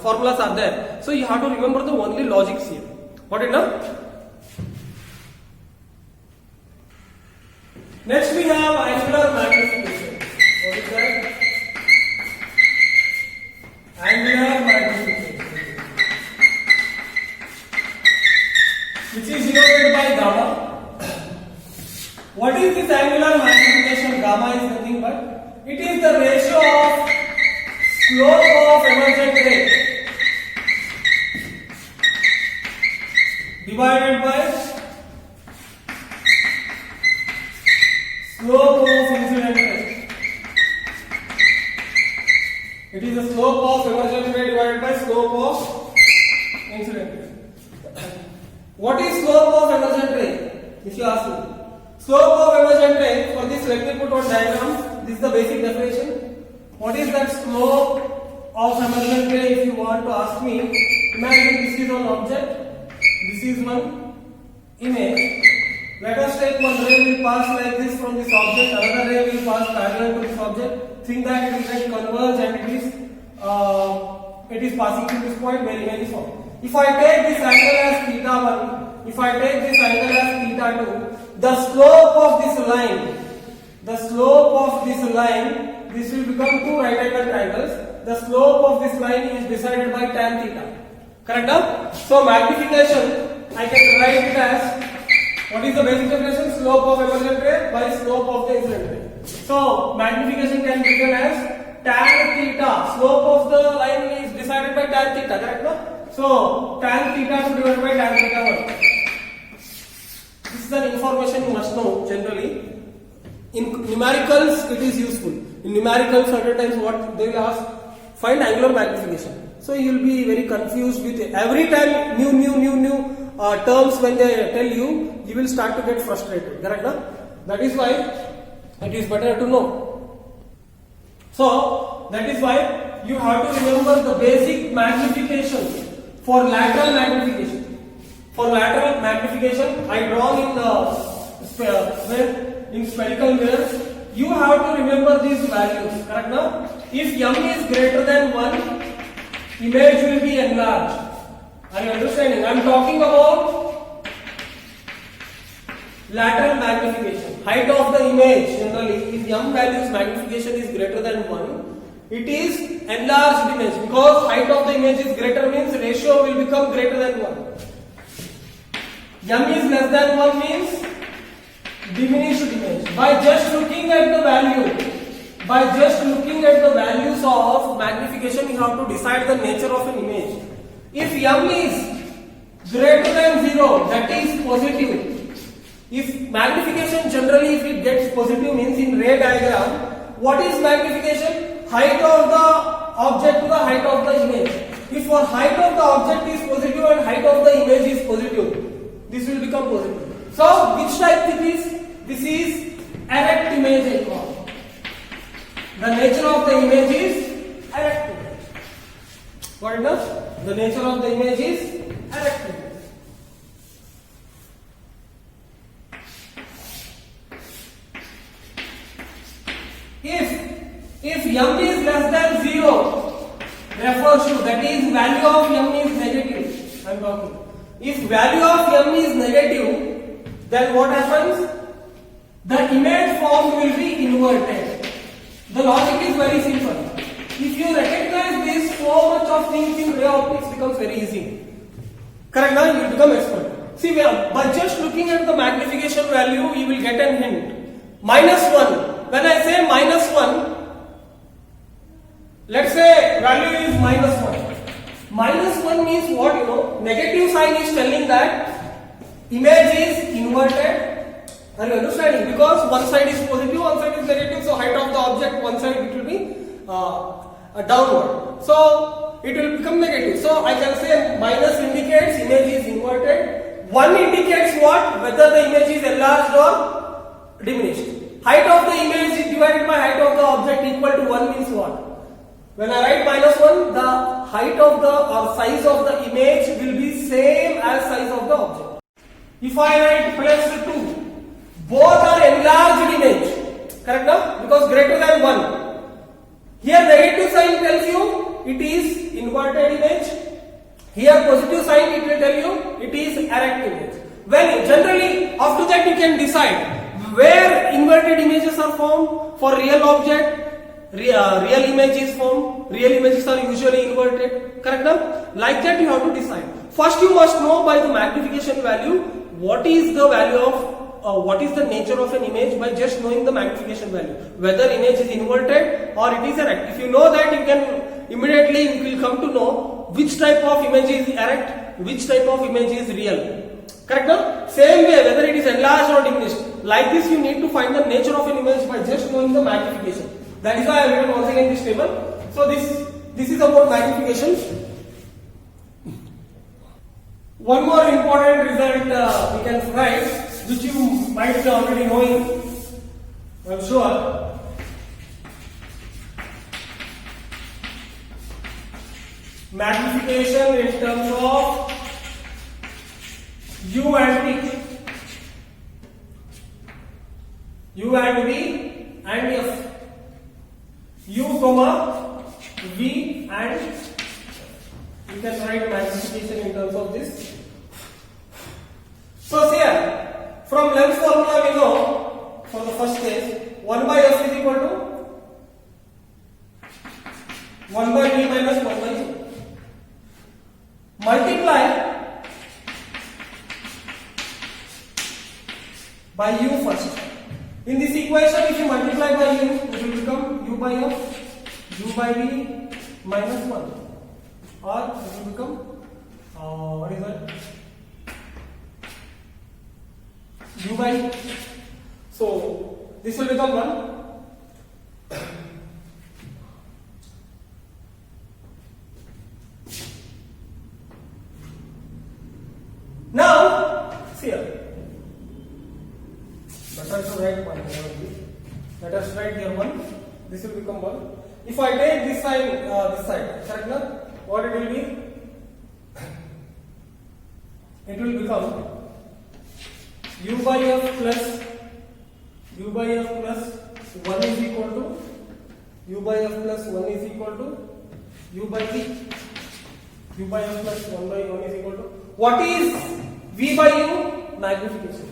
formulas are there. So you have to remember the only logics here. Got it now? Next we have angular magnification. What is that? Angular magnification, which is denoted by gamma. What is this angular magnification? Gamma is nothing but it is the ratio of slope of emergent ray divided by slope of incident ray. It is the slope of emergent ray divided by slope of incident ray. What is slope of emergent ray? If you ask me, slope of emergent ray, for this let me put one diagram. This is the basic definition. What is that slope of emergent ray? If you want to ask me, imagine this is one object, this is one image. Let us take one ray will pass like this from this object, another ray will pass parallel to this object. Think that it will get converge and it is passing to this point where image is formed. If I take this angle as theta 1, if I take this angle as theta 2, the slope of this line, this will become two right angle triangles. The slope of this line is decided by tan theta. Correct? So magnification, I can write it as, what is the basic definition? Slope of emergent ray by slope of the incident ray. So magnification can be written as tan theta. Slope of the line is decided by tan theta. Correct? So tan theta divided by tan theta 1. This is an information you must know generally. In numericals, it is useful. In numericals, certain times what they will ask, find angular magnification. So you will be very confused with it. Every time new terms when they tell you, you will start to get frustrated. Correct? That is why it is better to know. So that is why you have to remember the basic magnification for lateral magnification. For lateral magnification, I draw in spherical mirrors. You have to remember these values. Correct now? If m is greater than 1, image will be enlarged. Are you understanding? I am talking about lateral magnification. Height of the image generally, if m value's magnification is greater than 1, it is enlarged image, because height of the image is greater means ratio will become greater than 1. M is less than 1 means diminished image. By just looking at the values of magnification, you have to decide the nature of an image. If m is greater than 0, that is positive. If magnification generally, if it gets positive means in ray diagram, what is magnification? Height of the object to the height of the image. If for height of the object is positive and height of the image is positive, this will become positive. So which type it is? This is erect image I call. The nature of the image is erect image. What does? The nature of the image is erect image. If m is less than 0, refers to, that is value of m is negative. I am am talking. If value of m is negative, then what happens? The image formed will be inverted. The logic is very simple. If you recognize this, so much of things in ray optics becomes very easy. Correct now? You become expert. See, by just looking at the magnification value, you will get a hint. -1. When I say -1, let's say value is -1. -1 means what, you know? Negative sign is telling that image is inverted. Are you understanding? Because one side is positive, one side is negative. So height of the object, one side it will be downward. So it will become negative. So I can say minus indicates image is inverted. 1 indicates what? Whether the image is enlarged or diminished. Height of the image is divided by height of the object equal to 1 means what? When I write -1, the height of the or size of the image will be same as size of the object. If I write +2, both are enlarged image. Correct now? Because greater than 1. Here negative sign tells you it is inverted image. Here positive sign it will tell you it is erect image. Well, generally after that you can decide where inverted images are formed. For real object, real image is formed. Real images are usually inverted. Correct now? Like that you have to decide. First you must know by the magnification value what is the value of what is the nature of an image by just knowing the magnification value. Whether image is inverted or it is erect. If you know that, you can immediately you will come to know which type of image is erect, which type of image is real. Correct now? Same way, whether it is enlarged or diminished. Like this, you need to find the nature of an image by just knowing the magnification. That is why I have written once again this table. So this is about magnification. One more important result we can write, which you might be already knowing, I am sure. Magnification in terms of U and V. U and V and F. U comma V and you can write magnification in terms of this. So here, from length formula we know for the first case 1 by F is equal to 1 by V minus 1 by U. Multiply by U first. In this equation, if you multiply by U, it will become U by F, U by V minus 1. Or it will become, what is that? U by, so this will become 1. Now, see here. Let us write 1. Let us write here 1. This will become 1. If I take this side, correct now? What it will be? It will become U by F plus 1 is equal to U by F plus 1 is equal to U by V. U by F plus 1 by 1 is equal to what is V by U? Magnification.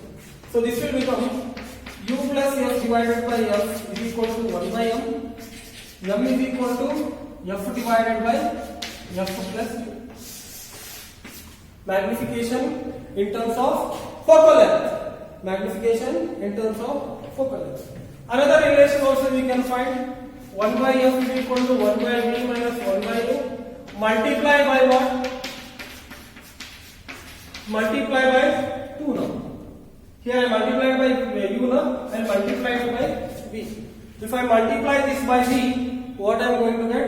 So this will become U plus F divided by F is equal to 1 by M. M is equal to F divided by F plus U. Magnification in terms of focal length. Magnification in terms of focal length. Another relation also we can find 1 by F is equal to 1 by V minus 1 by U. Multiply by what? Multiply by 2 now. Here I multiplied by U now and multiplied by V. If I multiply this by V, what I am going to get?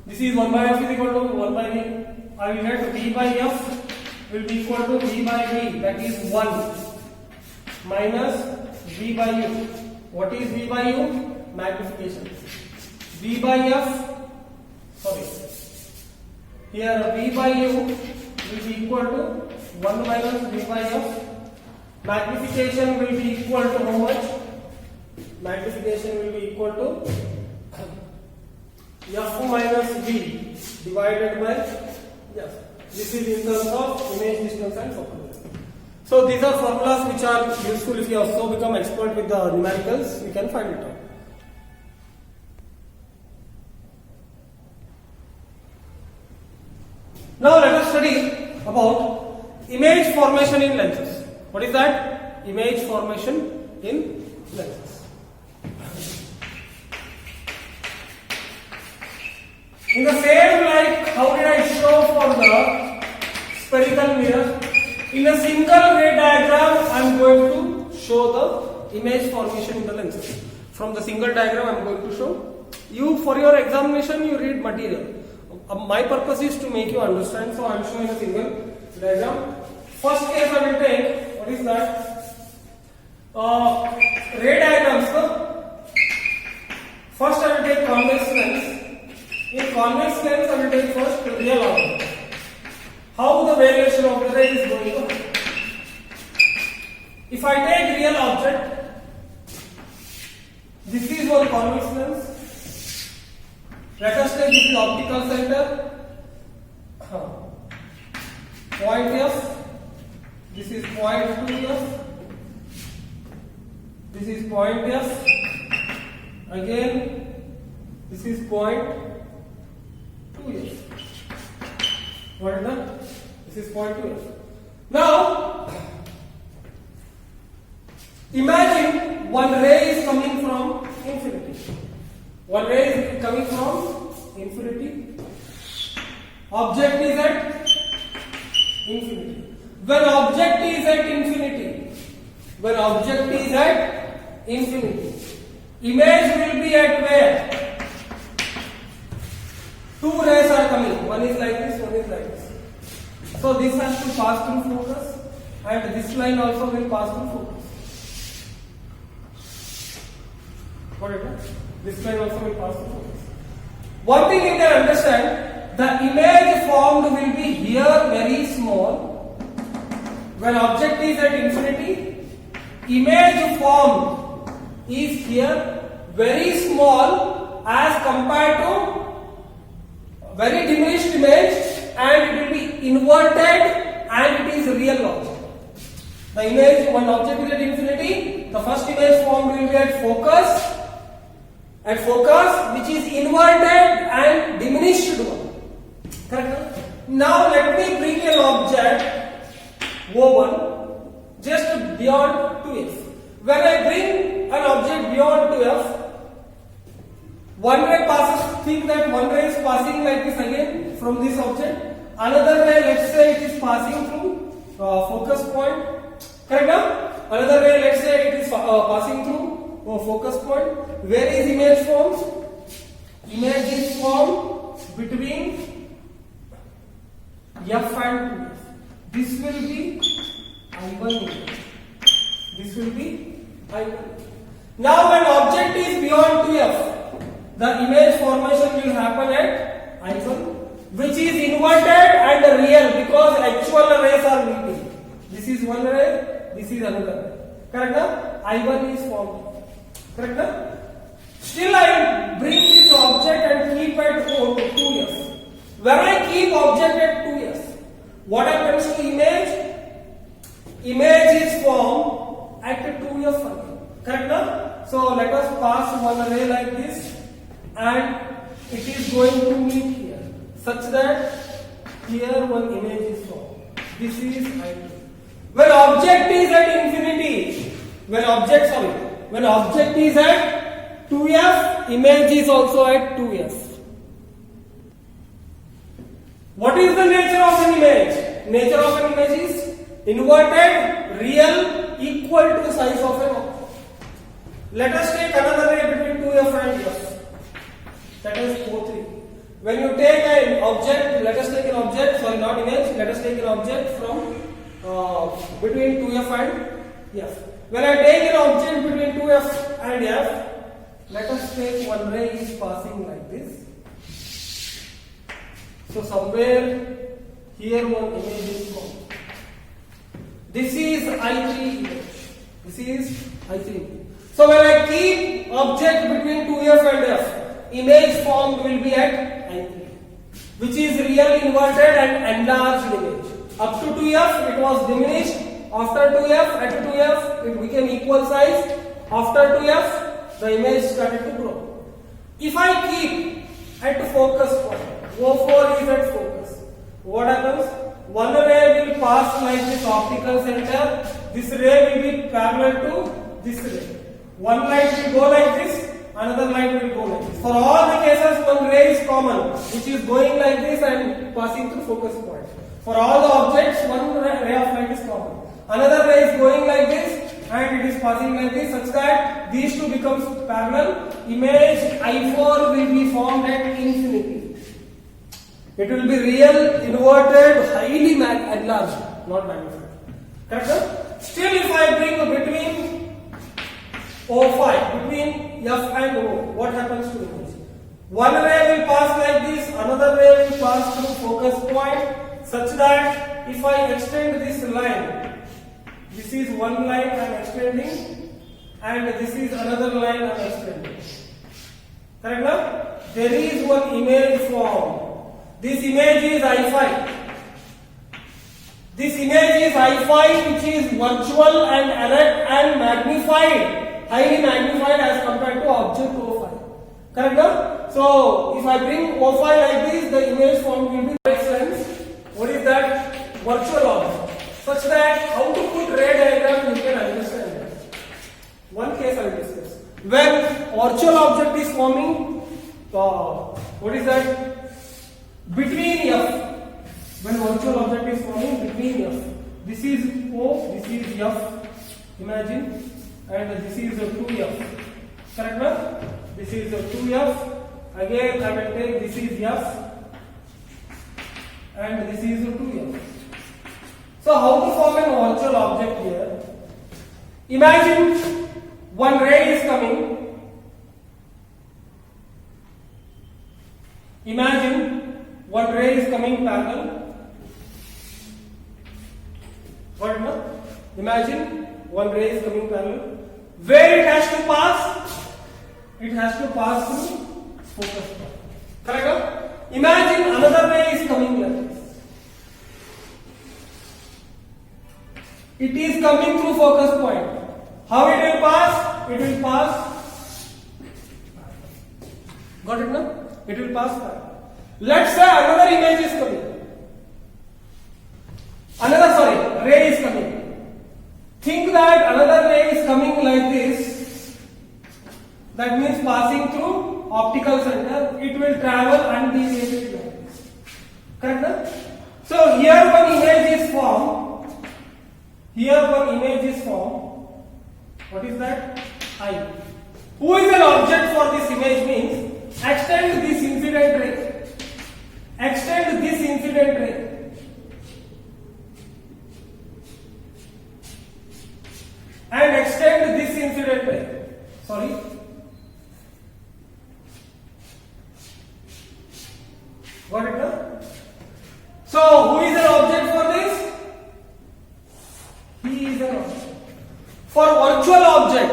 This is 1 by F is equal to 1 by V. I will get V by F will be equal to V by V, that is 1 minus V by U. What is V by U? Magnification. V by F, sorry. Here V by U will be equal to 1 minus V by F. Magnification will be equal to how much? Magnification will be equal to F minus V divided by F. This is in terms of image distance and focal length. So these are formulas which are useful if you also become expert with the numericals. You can find it out. Now let us study about image formation in lenses. What is that? Image formation in lenses. In the same like how did I show for the spherical mirror? In a single ray diagram I am going to show the image formation in the lenses. From the single diagram I am going to show. You for your examination you read material. My purpose is to make you understand, so I am showing a single diagram. First case I will take, what is that? Ray diagrams. First I will take convex lens. In convex lens I will take first real object. How the variation of the ray is going on. If I take real object, this is one convex lens. Let us take this is optical center. Point F. This is point 2F. This is point F. Again, this is point 2F. What is that? This is point 2F. Now, imagine one ray is coming from infinity. One ray is coming from infinity. Object is at infinity. When object is at infinity, image will be at where? Two rays are coming. One is like this, one is like this. So this has to pass through focus, and this line also will pass through focus. Got it? This line also will pass through focus. One thing you can understand, the image formed will be here very small. When object is at infinity, image formed is here very small as compared to very diminished image, and it will be inverted and it is real object. The image, when object is at infinity, the first image formed will be at focus, which is inverted and diminished one. Correct? Now let me bring an object O1 just beyond 2F. When I bring an object beyond 2F, one ray passes, think that one ray is passing like this again from this object. Another ray, let's say it is passing through focus point. Correct now? Another ray, let's say it is passing through focus point. Where is image formed? Image is formed between F and 2F. This will be I1 image. This will be I1. Now when object is beyond 2F, the image formation will happen at I1, which is inverted and real because actual rays are meeting. This is one ray, this is another ray. Correct now? I1 is formed. Correct now? Still I bring this object and keep at 2F. When I keep object at 2F, what happens to image? Image is formed at 2F again. Correct now? So let us pass one ray like this, and it is going to meet here, such that here one image is formed. This is I2. When object is at infinity, when object is at 2F, image is also at 2F. What is the nature of an image? Nature of an image is inverted, real, equal to the size of an object. Let us take another ray between 2F and F. That is O3. When you take an object, let us take an object, sorry, not image, let us take an object from between 2F and F. When I take an object between 2F and F, let us take one ray is passing like this. So somewhere here one image is formed. This is I3 image. This is I3 image. So when I keep object between 2F and F, image formed will be at I3. which is real inverted and enlarged image. Up to 2f it was diminished. After 2f, at 2f it became equal size. After 2f the image started to grow. If I keep at focus point, O4 is at focus, what happens? One ray will pass like this optical center. This ray will be parallel to this ray. One light will go like this, another light will go like this. For all the cases, one ray is common, which is going like this and passing through focus point. For all the objects, one ray of light is common. Another ray is going like this and it is passing like this, such that these two becomes parallel. Image I4 will be formed at infinity. It will be real, inverted, highly enlarged, not magnified. Correct, sir? Still, if I bring between O5, between F and O, what happens to image? One ray will pass like this, another ray will pass through focus point, such that if I extend this line, this is one line I am extending, and this is another line I am extending. Correct now? There is one image formed. This image is I5. This image is I5, which is virtual and erect and magnified, highly magnified as compared to object O5. Correct now? So, if I bring O5 like this, the image form will be sense. What is that? Virtual object. Such that how to put ray diagram you can understand that. One case I will discuss. When virtual object is forming, what is that? Between F, when virtual object is forming between F, this is O, this is F, imagine, and this is 2F. Correct now? This is 2F. Again, I will take this is F, and this is 2F. So, how to form an virtual object here? Imagine one ray is coming. Imagine one ray is coming parallel. What no? Imagine one ray is coming parallel. Where it has to pass? It has to pass through focus point. Correct? Imagine another ray is coming like this. It is coming through focus point. How it will pass? It will pass. Got it now? It will pass by. Let's say another image is coming. Ray is coming. Think that another ray is coming like this. That means passing through optical center. It will travel undeviated like this. Correct? So here one image is formed. What is that? I. Who is an object for this image means extend this incident ray. Extend this incident ray. And extend this incident ray. Sorry. Got it now? So, who is an object for this? He is an object. For virtual object,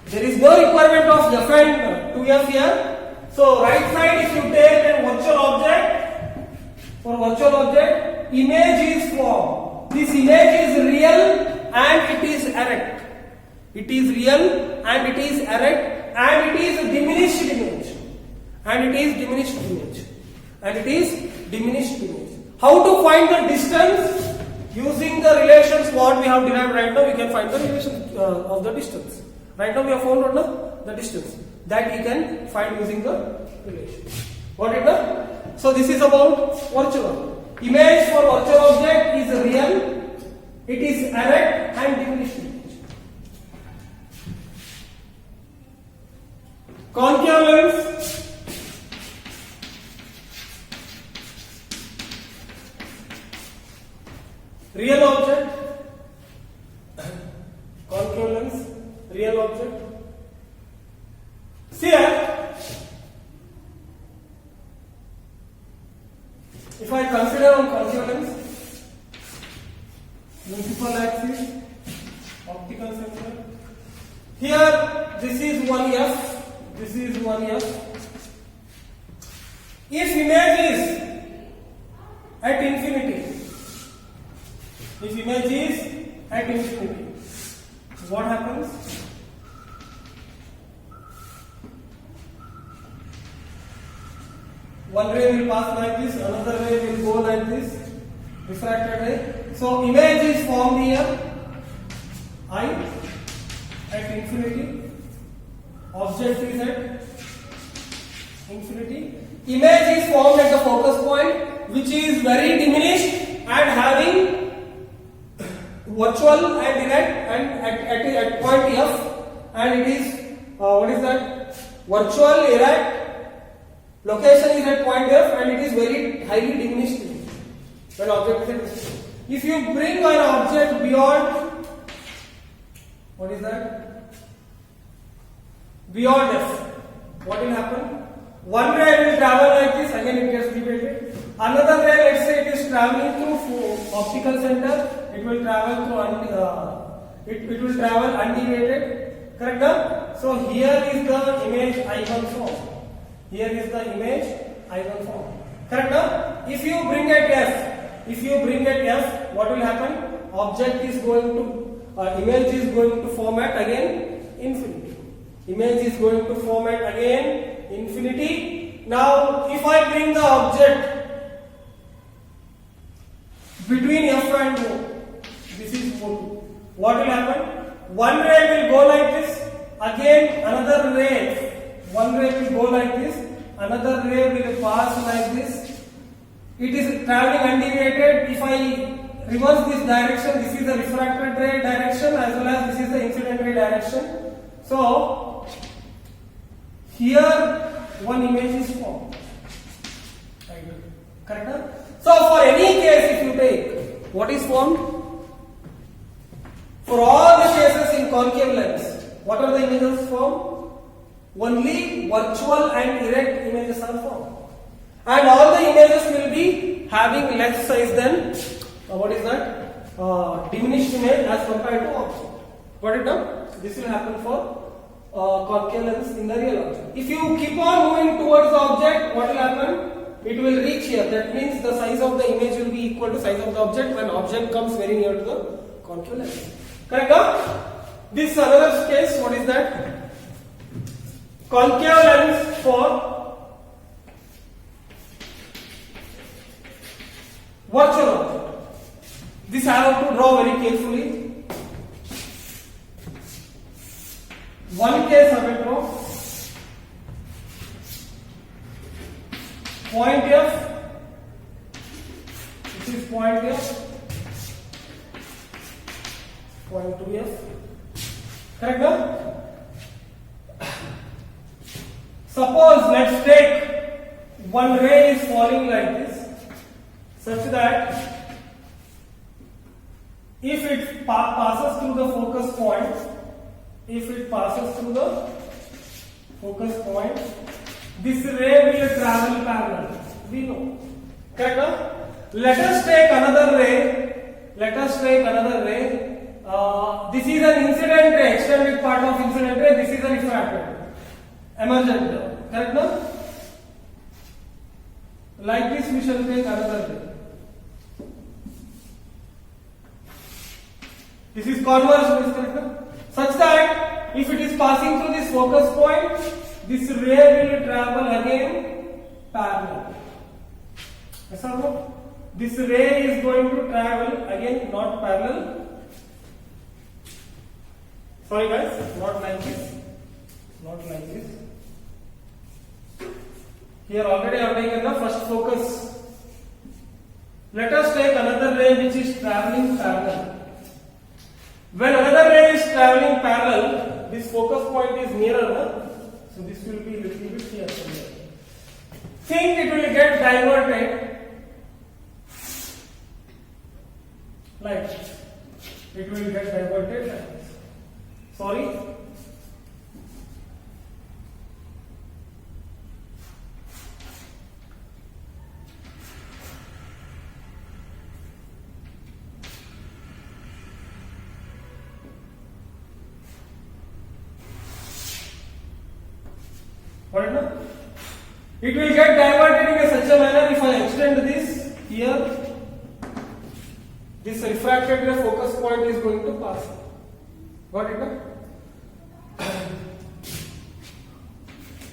there is no requirement of F and 2F here. So, right side if you take a virtual object, for virtual object, image is formed. This image is real and it is erect. It is real and it is erect and it is diminished image. How to find the distance? Using the relations what we have derived right now, we can find the relation of the distance. Right now we have found the distance that we can find using the relation. Got it now? So this is about virtual. Image for virtual object is real, it is erect and diminished image. Concave lens. Real object, concave lens, real object. See here, if I consider on concave lens, principal axis, optical center. Here, this is one F, This is 1f. If image is at infinity, what happens? One ray will pass like this, another ray will go like this, refracted ray. So image is formed here, I at infinity, object is at infinity. Image is formed at the focus point, which is very diminished and having virtual and direct, and at point F, and it is what is that? Virtual, erect. Location is at point F, and it is very highly diminished when object is at distance. If you bring an object beyond, what is that? Beyond F, what will happen? One ray will travel like this, again it gets deviated. Another ray, let's say it is traveling through optical center, it will travel through it will travel undeviated. Correct? So here is the image I1 form. Here is the image I1 form. Correct? If you bring at F, what will happen? Object is going to image is going to format again infinity. Image is going to format again infinity. Now, if I bring the object between F and O, this is O2. What will happen? One ray will go like this. Again, another ray. One ray will go like this. Another ray will pass like this. It is traveling undeviated. If I reverse this direction, this is the refracted ray direction as well as this is the incident ray direction. So here one image is formed. Correct? So for any case, if you take, what is formed? For all the cases in concave lens, what are the images formed? Only virtual and erect images are formed. And all the images will be having less size than what is that? Diminished image as compared to object. Got it now? This will happen for concave lens in the real object. If you keep on moving towards the object, what will happen? It will reach here. That means the size of the image will be equal to size of the object when object comes very near to the concave lens. Correct? This another case. What is that? Concave lens for virtual object. This I have to draw very carefully. One case I will draw. Point F. This is point F. Point 2F. Correct? No? Suppose let's take one ray is falling like this, such that if it passes through the focus point, this ray will travel parallel. We know. Correct? No? Let us take another ray. This is an incident ray, extended part of incident ray. This is a refracted ray. Emergent ray. Correct? No? Like this, we shall take another ray. This is converse, correct? No? Such that if it is passing through this focus point, this ray will travel again parallel. Yes or no? This ray is going to travel again not parallel. Sorry guys, not like this. Here already I have taken the first focus. Let us take another ray which is traveling parallel. When another ray is traveling parallel, this focus point is nearer, no? So this will be a little bit here. Think it will get diverted like this. It will get diverted like this. Sorry. It will get diverted in such a manner if I extend this here. This refracted ray focus point is going to pass. Got it? No?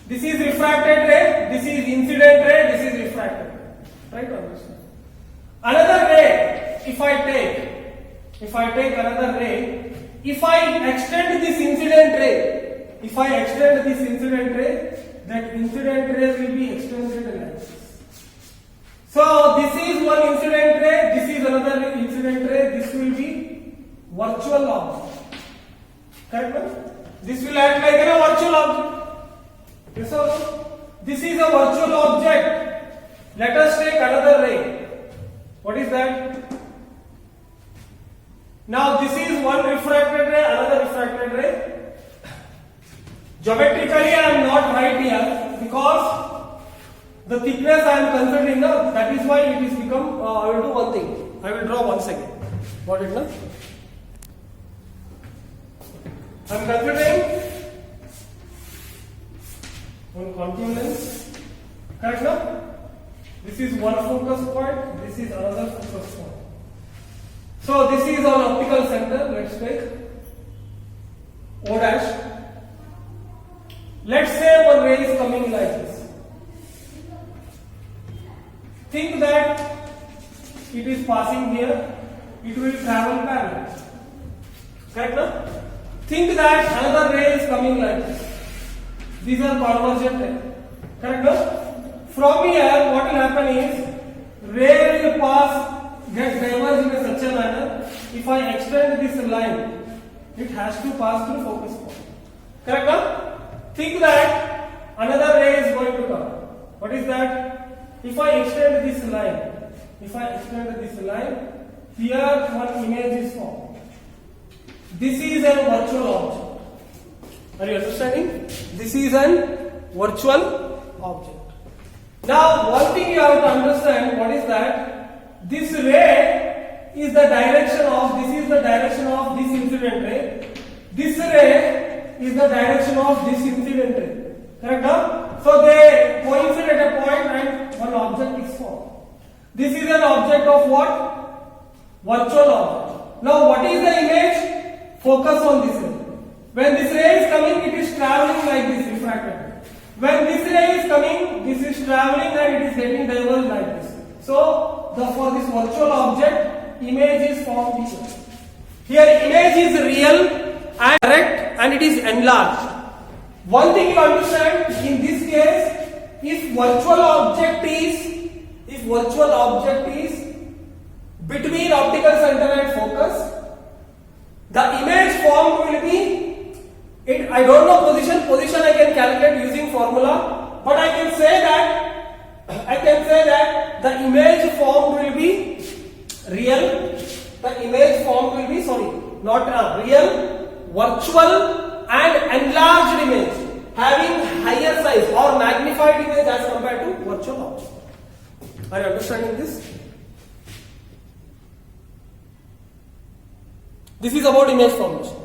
This is refracted ray, this is incident ray, this is refracted ray. Try to understand. Another ray, if I take another ray, if I extend this incident ray, that incident ray will be extended like this. So this is one incident ray, this is another incident ray, this will be virtual object. Correct? This will act like a virtual object. Yes or no? This is a virtual object. Let us take another ray. What is that? Now this is one refracted ray, another refracted ray. Geometrically I am not right here because the thickness I am considering now, that is why it is become, I will do one thing. I will draw once again. Got it now? I am considering one concave lens. Correct now? This is one focus point, this is another focus point. So this is our optical center. Let's take O dash. Let's say one ray is coming like this. Think that it is passing here, it will travel parallel. Correct now? Think that another ray is coming like this. These are convergent rays. Correct now? From here, what will happen is ray will get diverged in such a manner. If I extend this line, it has to pass through focus point. Correct now? Think that another ray is going to come. What is that? If I extend this line, here one image is formed. This is a virtual object. Are you understanding? This is an virtual object. Now, one thing you have to understand, what is that? This ray is the direction of, this is the direction of this incident ray. This ray is the direction of this incident ray. Correct? Now? So they coincide at a point and one object is formed. This is an object of what? Virtual object. Now, what is the image? Focus on this ray. When this ray is coming, it is traveling like this, refracted. When this ray is coming, this is traveling and it is getting diverged like this. So, for this virtual object, image is formed here. Here, image is real and direct and it is enlarged. One thing you understand, in this case, if virtual object is between optical center and focus, the image formed will be, I don't know position I can calculate using formula, but I can say that the image formed will be real, real, virtual and enlarged image having higher size or magnified image as compared to virtual object. Are you understanding this? This is about image formation.